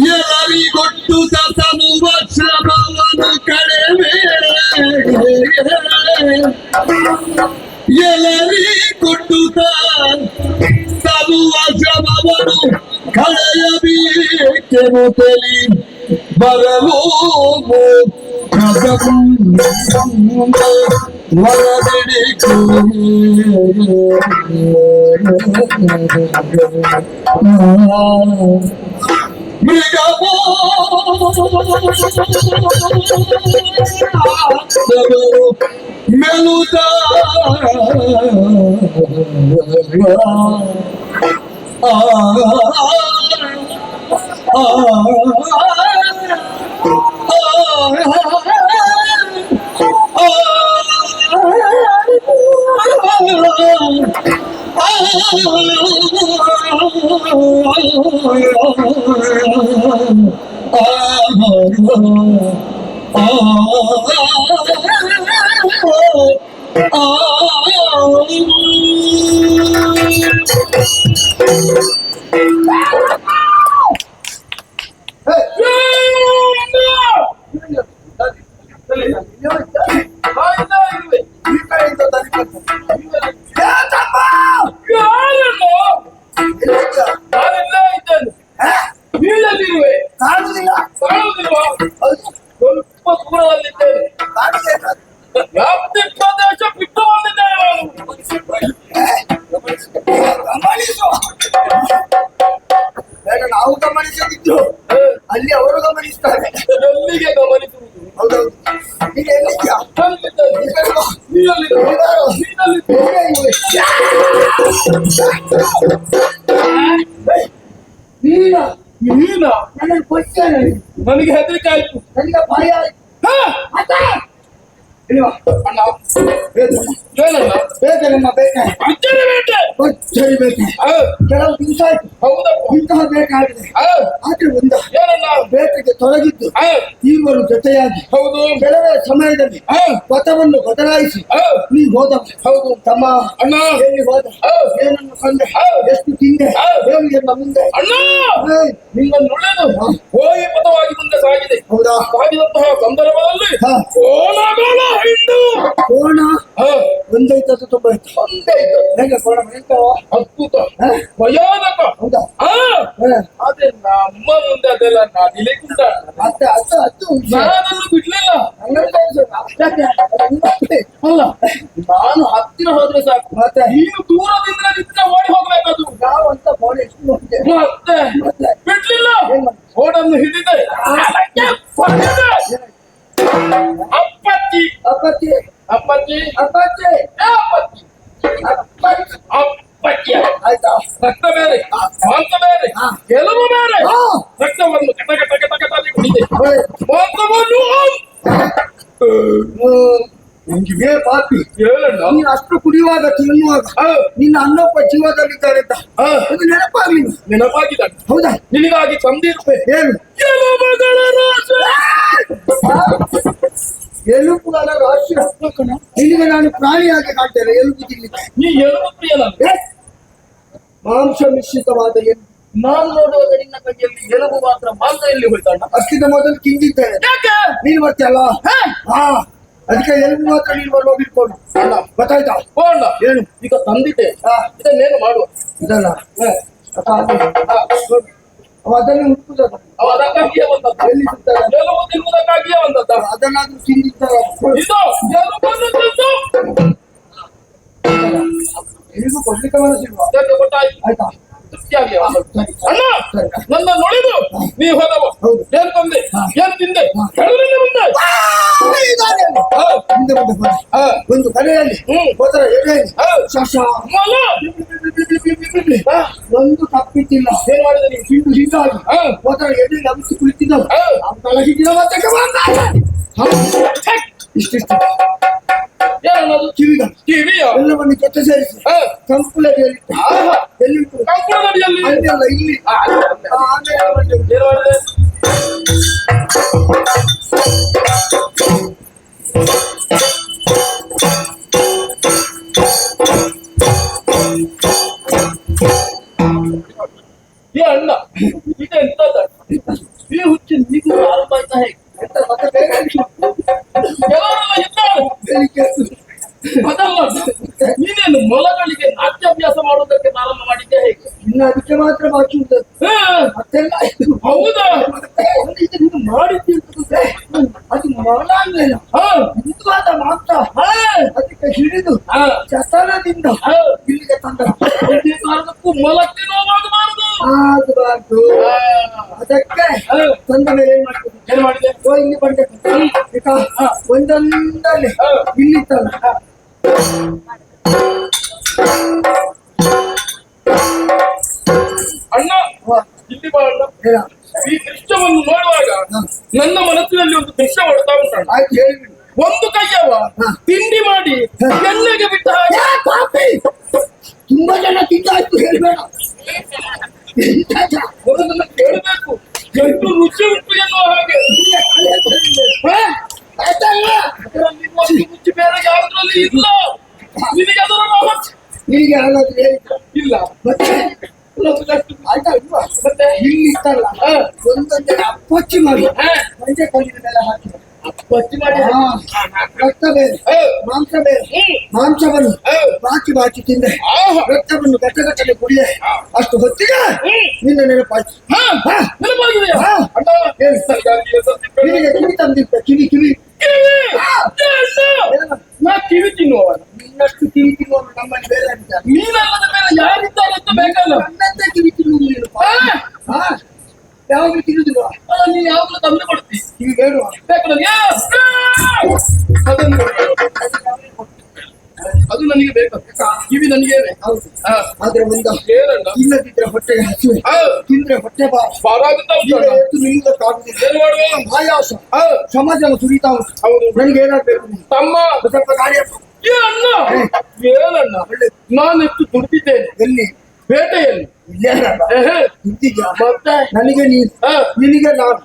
ಎಲ್ಲರಿಗೊಟ್ಟು ತನುವ ಶ್ರಮವನ್ನು ಕಡಿಮೆ ಎಲ್ಲರಿಗೊಟ್ಟು ತನುವ ಶ್ರಮವನ್ನು ಕಳೆಯಬೇಕೆನು ತಲಿ ಬರಲು ಹೊರಬಿಡಿಕು ಮೃಗವೋ ಮೆಲುದ ಈ ಕಡೆಯಿಂದ ದಾರಿ ಬರ್ತದೆ. ನಾನೆಲ್ಲ ಇದ್ದೇನೆ. ನೀನಲ್ಲಿರುವೆ? ಕಾಣುವುದಿಲ್ಲ. ಕಾಣುವುದಿಲ್ವಾ? ಹೌದು. ಸ್ವಲ್ಪ ದೂರದಲ್ಲಿದ್ದೇನೆ. ಕಾಣುವುದಿಲ್ಲ. ವ್ಯಾಪ್ತಿ ಪ್ರದೇಶ ಬಿಟ್ಟು ಬಂದಿದ್ದೇನೆ ನಾನು. ಗಮನಿಸು. ಬೇಡ, ನಾವು ಗಮನಿಸದಿದ್ರು ಅಲ್ಲಿ ಅವರು ಗಮನಿಸ್ತಾರೆ. ಎಲ್ಲಿಗೆ ಗಮನಿಸುವುದು? ಹೌದೌದು. ನೀನು ಎಲ್ಲಿದ್ಯಾ? ನಾನಿದ್ದೇನೆ. ಈ ಕಡೆ ಬಾ. ನೀನಲ್ಲಿರುವೆ? ನೀನಾರು? ನೀನಲ್ಲಿರುವೆ? ನೀನ ನೀನಾ? ನನ್ನ ಕೊಡ್ತೇನೆ. ನನಗೆ ಹೆದರಿಕೆ ಆಯ್ತು. ನನಗೆ ಭಯ ಆಯ್ತು. ಹಾ? ಇಲ್ವಾ? ಅಣ್ಣ, ಬೇಕಲ್ಲ ಏನಣ್ಣ? ಬೇಕಲ್ಲಮ್ಮ, ಬೇಕ ಅಜ್ಜನ ಬೇಟೆ. ಸರಿ ಬೇಕ. ಹಾ, ಕೆಲವು ದಿವಸ ಆಯ್ತು ಹೌದಪ್ಪ. ಇಂತಹ ಬೇಕಾಗಿದೆ. ಹಾ, ಆದ್ರೆ ಒಂದ ಏನಣ್ಣ? ಬೇಟೆಗೆ ತೊಡಗಿದ್ದು ಹಾ, ಇವರು ಜೊತೆಯಾಗಿ ಹೌದು. ಕೆಲವೇ ಸಮಯದಲ್ಲಿ ಹಾ, ಪಥವನ್ನು ಬದಲಾಯಿಸಿ ಹಾ, ನೀ ಹೋದ. ಹೌದು. ತಮ್ಮ ಅಣ್ಣ, ಎಲ್ಲಿ ಹೋದ? ಏನನ್ನು ಕಂಡೆ? ಎಷ್ಟು ತಿಂದೆ? ಏನು ಎಲ್ಲ ಮುಂದೆ? ಅಣ್ಣ, ಹೇ, ನಿಮ್ಮನ್ನು ನುಳಿದು ಹೋಯಿಪತವಾಗಿ ಮುಂದೆ ಸಾಗಿದೆ. ಹೌದಾ? ಸಾಗಿದಂತಹ ಸಂದರ್ಭದಲ್ಲಿ ಹಾ. ಕೋಲಗೋಲ ಹಿಂಡು. ಕೋಣ ಹಾ, ಒಂದೈತದ್ದು ತುಂಬ ಇತ್ತು. ಒಂದೇ ಇದ್ದು. ಹೆಂಗೆ ಕೋಣ ಹೇಳ್ತಾವ? ಅದ್ಭುತ, ಹಾ? ಭಯಾನಕ. ಹೌದಾ? ಹಾ, ಹೇ, ಆದ್ರೆ ನಮ್ಮ ಮುಂದೆ ಅದೆಲ್ಲ ನಿಲಿಕುಂಟ. ಮತ್ತೆ ಅದು ನಾನದನ್ನು ಬಿಡ್ಲಿಲ್ಲ. ಮತ್ತೆ ಅಲ್ಲ, ನಾನು ಹತ್ತಿರ ಹೋದ್ರೆ ಸಾಕು. ನೀನು ದೂರದಿಂದ ನಿಂತ ಓಡಿ ಹೋಗ್ಬೇಕದು. ನಾವು ಅಂತ ಕೋಣ ಎಷ್ಟು ನೋಡಿದೆ. ಮತ್ತೆ ಬಿಡ್ಲಿಲ್ಲ. ಓಡನ್ನು ಹಿಡಿದೆ. ಅದಕ್ಕೆ ಕೊಟ್ಟಿದೆ. ಅಪ್ಪಚ್ಚಿ ಅಪ್ಪಚ್ಚಿ ಅಪ್ಪಚ್ಚಿ ಅಪ್ಪಚ್ಚಿ ಅಪ್ಪಚ್ಚಿ ಅಪ್ಪಚ್ಚಿ ಅಪ್ಪಚ್ಚಿ. ಆಯ್ತಾ? ರಕ್ತ ಬೇರೆ, ಮಾಂಸ ಬೇರೆ, ಎಲುಬು ಬೇರೆ. ಹಾ. ರಕ್ತವನ್ನು ಕಟ ಕಟ ಕಟ ಕಟ ಕುಡಿದೆ. ಹೋಯ್. ಮಾಂಸವನ್ನು ನಿಂಗೆ ಪಾಪಿ, ಹೇಳಣ್ಣ. ನೀನು ಅಷ್ಟು ಕುಡಿಯುವಾಗ ತಿನ್ನುವಾಗ ಹಾ, ನಿನ್ನ ಅನ್ನೊಬ್ಬ ಜೀವದಲ್ಲಿದ್ದಾರೆ ಅಂತ ಹಾ, ಅದು ನೆನಪಾಗ್ಲಿಲ್ಲ. ನೆನಪಾಗಿದೆ. ಹೌದಾ? ನಿನಗಾಗಿ ತಂದಿರುವೆ ಏನು? ಎಲುಬುಗಳ ರಾಶಿ. ಎಲುಬುಗಳ ರಾಶಿ. ನಿನಗೆ ನಾನು ಪ್ರಾಣಿಯಾಗಿ ಕಾಣ್ತೇನೆ ಎಲುಬು ತಿನ್ಲಿಕ್ಕೆ. ನೀ ಎಲುಬು ಪ್ರಿಯನಲ್ಲ. ಮಾಂಸ ಮಿಶ್ರಿತವಾದ ಎಲುಬು. ನಾನು ನೋಡುವಾಗ ನಿನ್ನ ಕೈಯಲ್ಲಿ ಎಲುಬು ಮಾತ್ರ, ಮಾಂಸ ಎಲ್ಲಿ ಹೋಯ್ತಣ್ಣ? ಅಷ್ಟಿದ ಮೊದಲು ತಿಂದಿದ್ದೇನೆ. ಯಾಕೆ? ನೀನು ಬರ್ತೀಯಲ್ಲ? ಹೇ, ಹಾ, ಅದಕ್ಕೆ ಎಲುಬು ಮಾತ್ರ ನೀನು ಬರುವಾಗ ಇಟ್ಕೊಂಡು. ಅಣ್ಣ, ಗೊತ್ತಾಯ್ತಾ? ಹೋಗೋಣ. ಏನು? ಈಗ ತಂದಿದ್ದೆ. ಹಾ, ಇದನ್ನೇನು ಮಾಡುವ? ಇದಲ್ಲ. ಹೇ, ಅದನ್ನು ಹುಟ್ಟುದ ಅವ ಅದಕ್ಕಾಗಿಯೇ ಬಂದದ್ದು. ಎಲ್ಲಿ ಸಿಗ್ತದೆ? ಎಲುಬು ತಿನ್ನುವುದಕ್ಕಾಗಿಯೇ ಬಂದದ್ದ. ಅದನ್ನಾದ್ರೂ ತಿಂದಿದ್ದಾರೆ. ಇದು ಎಲುಬನ್ನು ತಿಂದು ಎಲುಬು ಕೊಡ್ಲಿಕ್ಕೆ ಮನಸ್ಸಿಲ್ವಾ? ಅದಕ್ಕೆ ಗೊತ್ತಾಯ್ತು. ಆಯ್ತಾ? ತೃಪ್ತಿಯಾಗಿ ಅಣ್ಣ, ನನ್ನ ನೋಡಿದು ನೀ ಹೋದವ. ಹೌದು. ಏನ್ ತಂದೆ, ಏನ್ ತಿಂದೆ, ಹೇಳು ನಿನ್ನ ಮುಂದೆ. ಹಾ, ಮುಂದೆ ಮುಂದೆ ಬನ್ನಿ. ಹಾ, ಒಂದು ಕಡೆಯಲ್ಲಿ ಹೋದರ ಎಡೆಯಲ್ಲಿ ಹಾ. ಶಶ ಮೊಲ. ಹಾ, ಒಂದು ತಪ್ಪಿತ್ತಿಲ್ಲ. ಏನ್ ಮಾಡಿದೆ ನೀವು? ಹಿಂಡು ಹಿಂಗಾಗಿ ಹಾ, ಹೋದರ ಎಡೆಯಲ್ಲಿ ಅವಿಸಿ ಕುಳಿತಿದ್ದವು. ಹಾ. ಅವಳ ಹಿಡಿದ ಮತ್ತೆ ಇಷ್ಟಿಷ್ಟು ಏನನ್ನೋದು? ಕಿವಿಗಳು ಕಿವಿಯ ಎಲ್ಲವನ್ನು ಜೊತೆ ಸೇರಿಸಿ ಹಾ, ಕಂಕುಳದಲ್ಲಿ ಆಹಾ. ಎಲ್ಲಿಟ್ಟು ಕಂಕುಳ ನದಿಯಲ್ಲಿ ಅಲ್ಲೆಲ್ಲ ಇಲ್ಲಿ ಆ, ಆಮೇಲೆ ಬಂದು ಏನ್ ಮಾಡಿದೆ? ಈ ಅಣ್ಣ ಈಗ ಎಂತದ? ಈ ಹುಚ್ಚು ನೀನು ಆರಂಭ ಆಯ್ತಾ ಹೇಗೆ? ಮತ್ತೆ ಬೇರೆ ಕೆಲವರೆಲ್ಲ ಇದ್ದಾರೆ. ಅದಲ್ಲ, ನೀನೇನು ಮೊಲಗಳಿಗೆ ನಾಟ್ಯಾಭ್ಯಾಸ ಮಾಡುವುದಕ್ಕೆ ಪ್ರಾರಂಭ ಮಾಡಿದ್ದೆ ಹೇಗೆ? ಇನ್ನು ಅದಕ್ಕೆ ಮಾತ್ರ ಬಾಕಿ ಉಂಟು. ಹಾ, ಮತ್ತೆಲ್ಲ ಆಯ್ತು. ಹೌದಾ? ಇದು ನೀನು ಮಾಡಿದ್ದೆ ಅದು ಮೊಲ ಅಲ್ಲ. ಹಾ, ಮೃದುವಾದ ಮಾಂಸ. ಹಾ, ಅದಕ್ಕೆ ಹಿಡಿದು ಹಾ, ಚತನದಿಂದ ಹಾ. ಇಲ್ಲಿಗೆ ತಂದ. ಒಂದೇ ಕಾರಣಕ್ಕೂ ಮೊಲಕ್ಕೆ ನೋವಾಗಬಾರದು. ಆಗಬಾರ್ದು. ಅದಕ್ಕೆ ತಂದ ಮೇಲೆ ಏನ್ ಮಾಡ್ತದೆ? ಏನ್ ಮಾಡಿದೆ? ಇಲ್ಲಿ ಬಂದೆ. ಈಗ ಒಂದೊಂದಲ್ಲಿ ಇಲ್ಲಿ ತಂದ. ಅಣ್ಣ, ಇಲ್ಲಿ ಬಾ ಅಣ್ಣ. ಹೇಳ. ಈ ದೃಶ್ಯವನ್ನು ನೋಡುವಾಗ ನನ್ನ ಮನಸ್ಸಿನಲ್ಲಿ ಒಂದು ದೃಶ್ಯ ಹೊಡ್ತಾ ಉಂಟಣ್ಣ. ಆಯ್ತು ಹೇಳಿಬಿಡು. ಒಂದು ಕೈಯವ ತಿಂಡಿ ಮಾಡಿ ಎಣ್ಣೆಗೆ ಬಿಟ್ಟ ಹಾಗೆ. ಏ ಪಾಪಿ, ತುಂಬಾ ಜನ ತಿಂದಾಯ್ತು ಹೇಳ್ಬೇಡ. ಎಂತ ಜನ? ಒಂದನ್ನು ಕೇಳಬೇಕು, ಎಷ್ಟು ರುಚಿ ಉಂಟು ಎನ್ನುವ ಹಾಗೆ. ಹಾ? ಆಯ್ತಲ್ಲ? ಅದರಲ್ಲಿ ಒಂದು ರುಚಿ ಬೇರೆ ಇಲ್ಲ ನಿನಗೆ ಅದರ ಮಾಮತ್ ನಿನಗೆ ಯಾರಾದ್ರೂ ಹೇಳಿದ್ರು ಇಲ್ಲ ಮತ್ತೆ ಆಯ್ತಾ ಇಲ್ವಾ ಮತ್ತೆ ಇಲ್ಲಿ ಇತ್ತಲ್ಲ ಒಂದೊಂದೇ ಅಪ್ಪಚ್ಚಿ ಮಾಡಿ ಮಂಜೆ ಕಲ್ಲಿನ ಮೇಲೆ ಹಾಕಿ ಅಪ್ಪಚ್ಚಿ ಮಾಡಿ ರಕ್ತ ಬೇರೆ ಮಾಂಸ ಬೇರೆ ಮಾಂಸವನ್ನು ಬಾಚಿ ಬಾಚಿ ತಿಂದೆ ರಕ್ತವನ್ನು ಗಟ್ಟಗಟ್ಟಲೆ ಕುಡಿದೆ ಅಷ್ಟು ಹೊತ್ತಿಗೆ ನಿನ್ನ ನೆನಪಾಯ್ತು ನೆನಪಾಗಿದೆಯಾ ಹಾ. ಅಣ್ಣ ನಿನಗೆ ಕಿವಿ ತಂದಿದ್ದ ಕಿವಿ ಕಿವಿ ನಾ ಕಿವಿ ತಿನ್ನುವ ನಿನ್ನಷ್ಟು ಕಿವಿ ತಿನ್ನುವನು ನಮ್ಮಲ್ಲಿ ಬೇರೆ ಅಂತ ನೀನಲ್ಲದ ಮೇಲೆ ಯಾರಿದ್ದಾರೆ ಅಂತ ಬೇಕಲ್ಲ ನನ್ನಂತೆ ಕಿವಿ ತಿನ್ನುವುದು ನೀನು ಹಾ ಯಾವಾಗಲೂ ತಿನ್ನುವುದಿಲ್ವಾ ನೀನು ಯಾವಾಗಲೂ ತಂದು ಕೊಡ್ತಿ ಕಿವಿ ಬೇಡುವ ಬೇಕು ನನಗೆ ಅದನ್ನು ಅದು ನನಗೆ ಬೇಕು ಕಿವಿ ನನಗೆ ಹೌದು ಆದ್ರೆ ಒಂದು ಏನಣ್ಣ ತಿನ್ನದಿದ್ರೆ ಹೊಟ್ಟೆಗೆ ಹಸಿವೆ ತಿಂದ್ರೆ ಹೊಟ್ಟೆ ಬಾರಾಗುತ್ತಾ ಉಂಟು ಅಣ್ಣ. ಎತ್ತು ನಿಲ್ಲಕ್ಕಾಗುದಿಲ್ಲ ಏನು ಮಾಡುವ ಆಯಾಸ ಸಮಾಜ ಸುರಿತಾ ಉಂಟು ಹೌದು ನನಗೆ ಏನಾಗ್ಬೇಕು ತಮ್ಮ ಸ್ವಲ್ಪ ಗಾಳಿ ಹಾಕು. ಏ ಅಣ್ಣ ಏನಣ್ಣ ನಾನು ಎಷ್ಟು ದುಡ್ದಿದ್ದೇನೆ ಎಲ್ಲಿ ಬೇಟೆಯಲ್ಲಿ ಇಲ್ಲೇನಲ್ಲ ಏಹೇ, ನಿಂತಿದ್ಯಾ ಮತ್ತೆ ನನಗೆ ನೀನು ನಿನಗೆ ನಾನು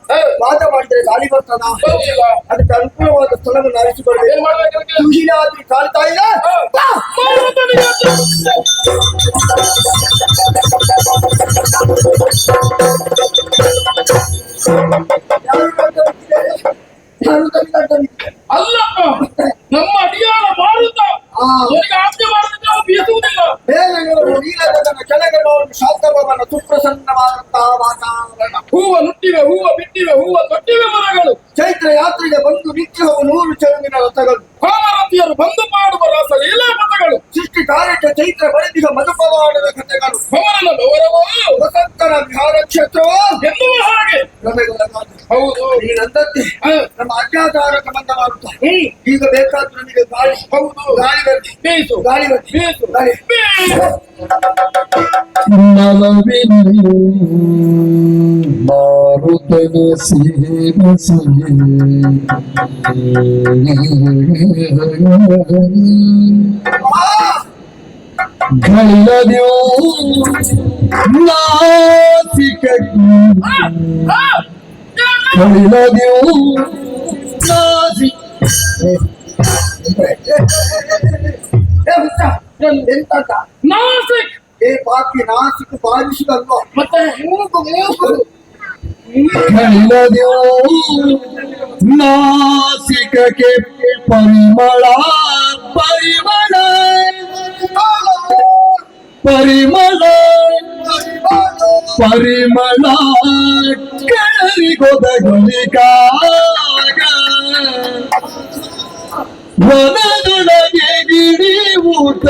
ವಾದ ಮಾಡಿದ್ರೆ ಗಾಳಿ ಬರ್ತದ ಬರುವುದಿಲ್ಲ. ಅದಕ್ಕೆ ಅನುಕೂಲವಾದ ಸ್ಥಳವನ್ನು ಆರಿಸಿಕೊಳ್ಳಬೇಕು ಏನ್ ಮಾಡ್ಬೇಕು ಅದಕ್ಕೆ? ತುಹಿಲಾದ್ರಿ ಕಾಣ್ತಾ ಇಲ್ಲ ಬಾ. ಮಾರುತ ನಿನ್ನ ಯಾರು ಕಾಣ್ತಾ ನಿಂತಿದ್ದಾರೆ? ಯಾರು ಕಾಣ್ತಾ ನಿಂತಿದ್ದಾರೆ? ಅಲ್ಲಪ್ಪ ನಮ್ಮ ಅಡಿಯಾಳ ಮಾರುತ ಅವರಿಗೆ ಆಜ್ಞೆ ಮಾಡಿದ್ರೆ ನಾವು ಬೀಸುವುದಿಲ್ಲ ಮೇಲೆ ನೋಡು ನೀಲಗಗನ ಕೆಳಗೆ ನೋಡು ಶಾಂತಭವನ ಸುಪ್ರಸನ್ನವಾದಂತಹ ವಾತಾವರಣ ಹೂವ ನುಟ್ಟಿವೆ ಹೂವ ಬಿಟ್ಟಿವೆ ಹೂವ ತೊಟ್ಟಿವೆ ಮರಗಳು ಚೈತ್ರ ಯಾತ್ರೆಗೆ ಬಂದು ನಿತ್ಯವೂ 100 ಚೆಲುವಿನ ರಥಗಳು ಭಾರತೀಯರು ಬಂದು ಮಾಡುವ ರಸ ಲೀಲಾ ಪದಗಳು ಸೃಷ್ಟಿ ಕಾರ್ಯಕ್ಕೆ ಚೈತ್ರ ಬರೆದಿಗ ಮಧುಪವಾಡದ ಕಥೆಗಳು ಭವನನ ಗೌರವೋ ವಸಂತರ ವಿಹಾರ ಕ್ಷೇತ್ರವೋ ಎನ್ನುವ ಹಾಗೆ ರಮೆಗೊಳಗಾದ ಹೌದು ನೀನಂದದ್ದೇ ನಮ್ಮ ಅಜ್ಞಾತಾರ ಸಂಬಂಧ ಮಾಡುತ್ತಾ ಈಗ ಬೇಕಾದ್ರೂ ನನಗೆ ಗಾಳಿ ಹೌದು ಗಾಳಿ ಬರ್ತಿ ಬೀಸು ಗಾಳಿ ಬರ್ತಿ ಬೀಸು ಗಾಳಿ ಮಾರುತನ ಸೇವಿಸಿ ಗಳಿಯೋ ನಾಸಿಕ ಗಳಿಯೋ ನಾಸಿ ಎಂತ ನಾಸಿಕ್ ಏ ಬಾಕಿ ನಾಸಿಕ ಬಾರಿಸುದಲ್ವ ಮತ್ತೆ ಮೂಗು ಮೂಗು ಗಳಿಯೋ ನಾಸಿಕಕ್ಕೆ ಪರಿಮಳ ಪರಿಮಳ ಪರಿಮಳ ಪರಿಮಳ ಕೆಳರಿಗೊದಗುಲಿಕಾಗ ವನದೊಳಗೆ ಗಿಡಿ ಊಟ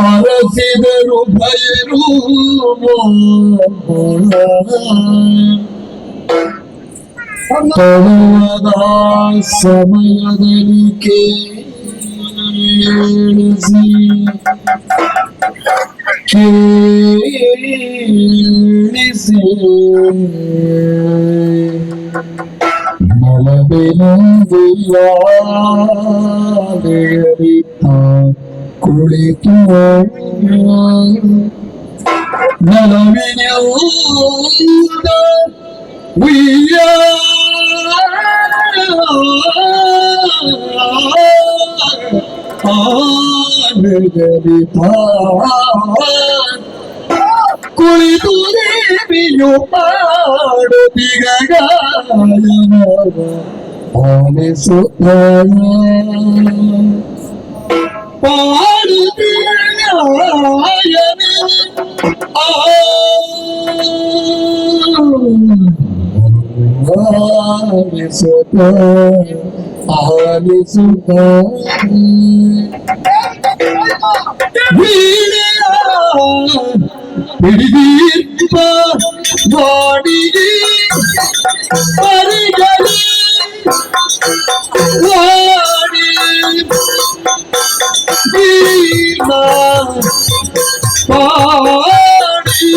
ಅರಸಿದರು ಭಯರು ತಳುವದ ಸಮಯದಲ್ಲಿ ಕೇಳಿಸಿ ಕೇಳಿಸಿ ಮಲಬಿನಿಂದ ಕುಳಿತು ನಲವಿನಿಂದ ಕುಳಿತು ದೇವಿಯು ಮಾಡುತ್ತಿಗ ಆಲಿಸುತ್ತ ಆಲಿಸುತ್ತ ಆಲಿಸುತ್ತ ಹಿಡಿದೀರ್ಪ ಬಾಡಿಗೆ ಪರಿಗಣಿ ವಾಡಿ ಭೀಮ ಪಾಡಿ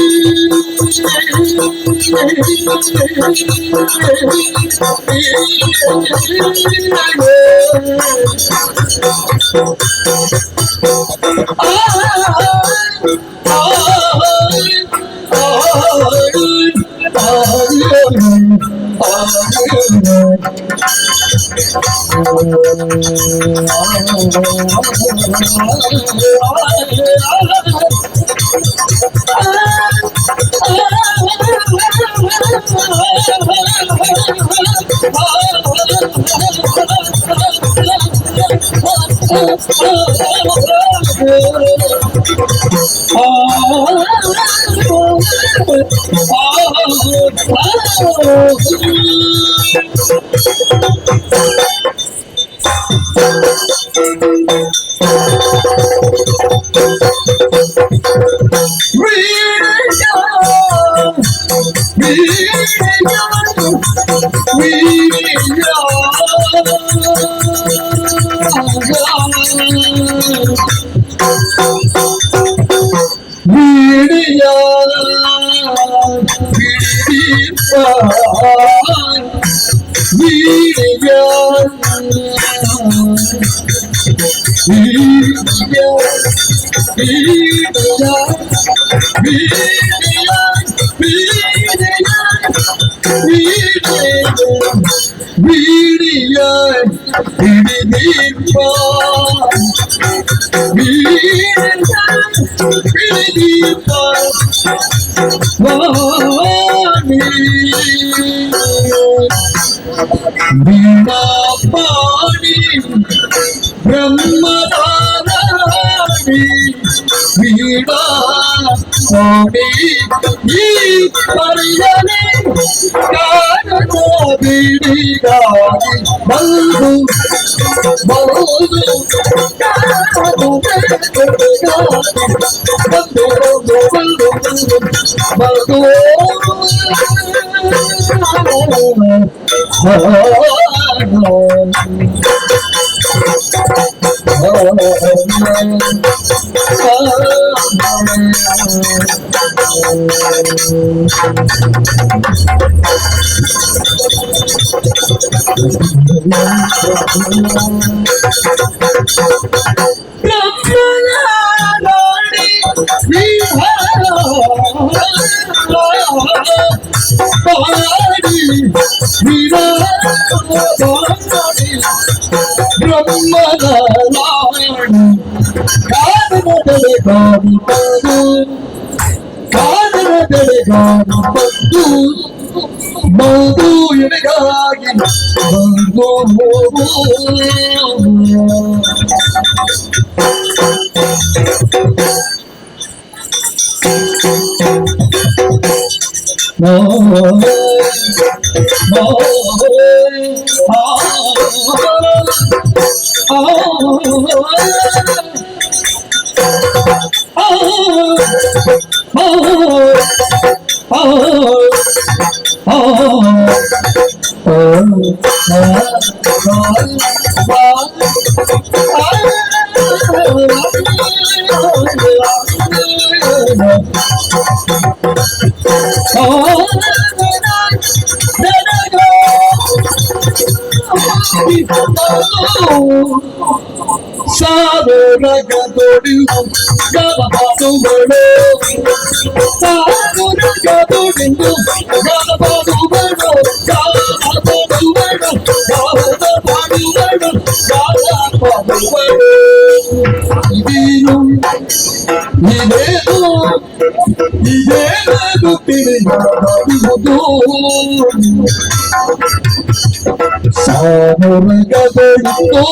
ಬ್ರಹ್ಮದಾನಿ ವೀಣಾ ಸ್ವಾಮಿ ಈ ಪರಿಯನೆ ಕಾರಣ ಬಿಡಿಗಾಗಿ ಬಂದು ಬಹುದು ಬಹುದು ಎನಗಾಗಿ ಸಾಗರಗದೊಡು ಗಲಬಾಡುಗಳು ಸಾಗರಗದೊಡೆಂದು ಗಲಬಾಡುಗಳು ಇದೇನು ಇದೇನು ಇದೇನು ತಿಳಿಯುವುದು ಸಾಗರಗದೊಡೆಂದು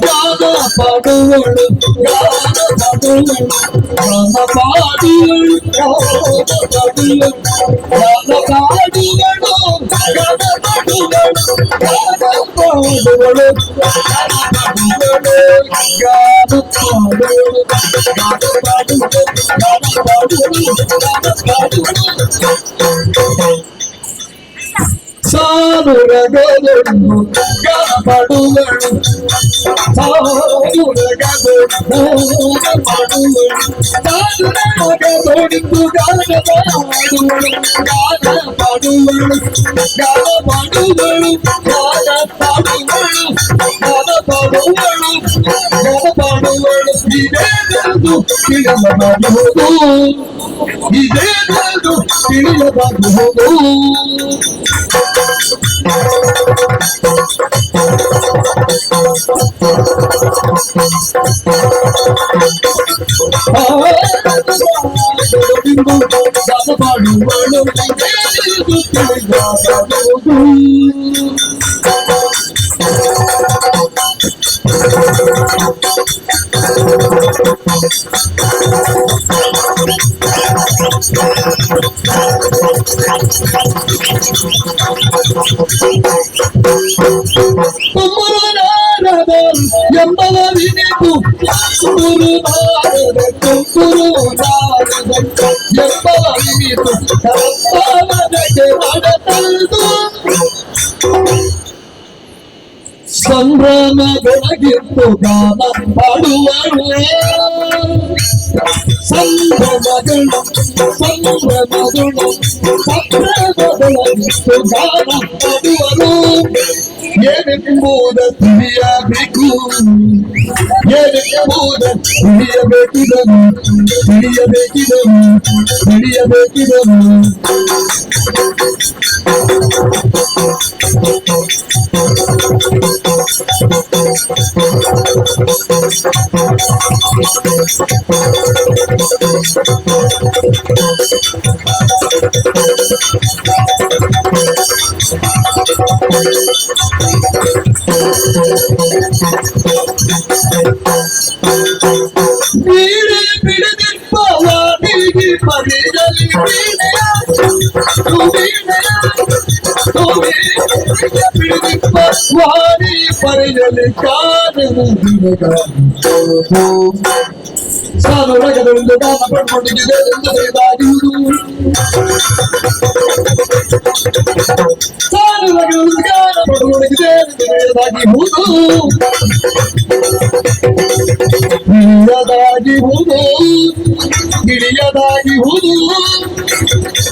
ಗಾನ ಪಾಡುವಳು ಗಾನ ಪಾಡುವಳು ಸಾನುರಗದೊಂದು ಗಣಪಡುಗಳು ಸಾನುರಗದೊಂದು ತೊಡಿದು ಗಾನ ಮಾಡುವಳು ಗಾನ ಪಾಡುವಳು ಗಾನ ಮಾಡುವಳು ಗಾನ ಪಾಡುವಳು ಗಾನ ಪಾಡುವಳು ಗಾನ ಪಾಡುವಳು ಇದೇನದು ತಿಳಿಯಬಾರದು ಇದೇನದು ತಿಳಿಯಬಾರದು ಪಾಡುವಳು ಎಂಬವರಿನಿತು ತುಂಪುರು ನಾರದ ತುಂಪುರು ನಾರದ ಎಂಬವರಿನಿತು ಕರಪಾವನಕ್ಕೆ ಮಾಡತಲ್ದು ಸಂಭ್ರಮದೊಳಗಿತ್ತು ಗಾನ ಪಾಡುವಳು ಸಂಭ್ರಮದೊಳು ಸಂಭ್ರಮದೊಳು ಸಂಭ್ರಮದೊಳಗಿತ್ತು ಗಾನ ಪಾಡುವಳು ಏನೆಂಬುದ ತಿಳಿಯಬೇಕು ಏನೆಂಬುದ ತಿಳಿಯಬೇಕಿದನು ತಿಳಿಯಬೇಕಿದನು ತಿಳಿಯಬೇಕಿದನು ಬೀಡೆ ಬಿಡದಿಪ್ಪವ ನೀಗಿ ಮನೆಯಲ್ಲಿ ಬಿಡದಿಪ್ಪ ವಾರಿ ಪಡೆಯಲಿ ಕಾನನು ಸಾಲೊಳಗದೊಂದು ದಾನ ಪಡ್ಕೊಂಡಿದೆ ಎಂದು ತಿಳಿದಾಗುವುದು ಸಾಲೊಳಗದೊಂದು ದಾನ ಪಡ್ಕೊಂಡಿದೆ ಎಂದು ತಿಳಿದಾಗಿರುವುದು ಹಿರಿಯದಾಗಿರುವುದು ಹಿರಿಯದಾಗಿರುವುದು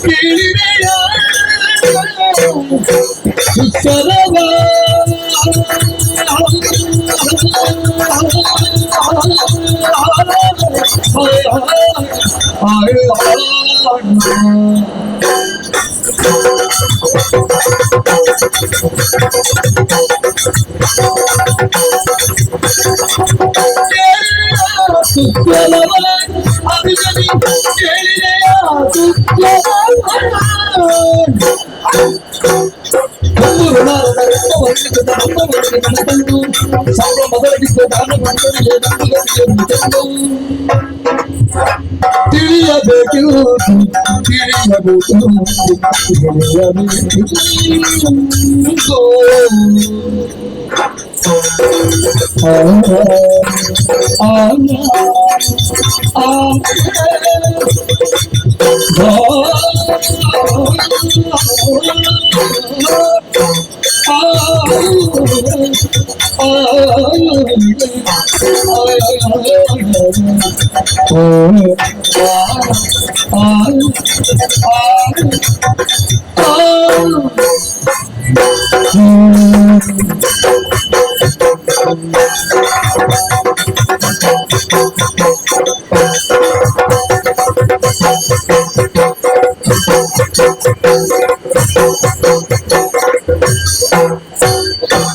ಕೇಳಿದೆಯ ಸುತ್ತಲವ ಸುತ್ತಲವ ಅಭಿಜನಿ ಕೇಳಿದೆಯ ತಿಳಿಯಬೇಕು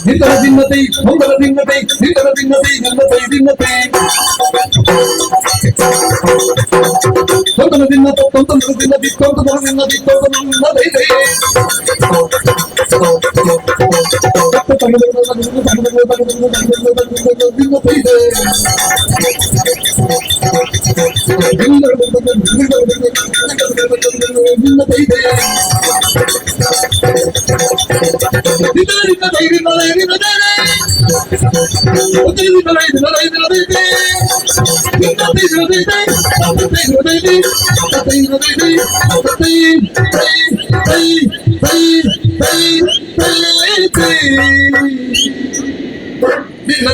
ನಿಂತರ ಭಿನ್ನತೆ ಮುಂದರ ಭಿನ್ನತೆ ನಿಂತರ ಭಿನ್ನತೆ ನನ್ನತೆ ಭಿನ್ನತೆ ಕೊಂತನ ಭಿನ್ನತೆ ಕೊಂತನ ಭಿನ್ನತೆ ಕೊಂತನ ಭಿನ್ನತೆ ಕೊಂತನ ಭಿನ್ನತೆ ನಿನ್ನ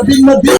ಭಿನ್ನತೆ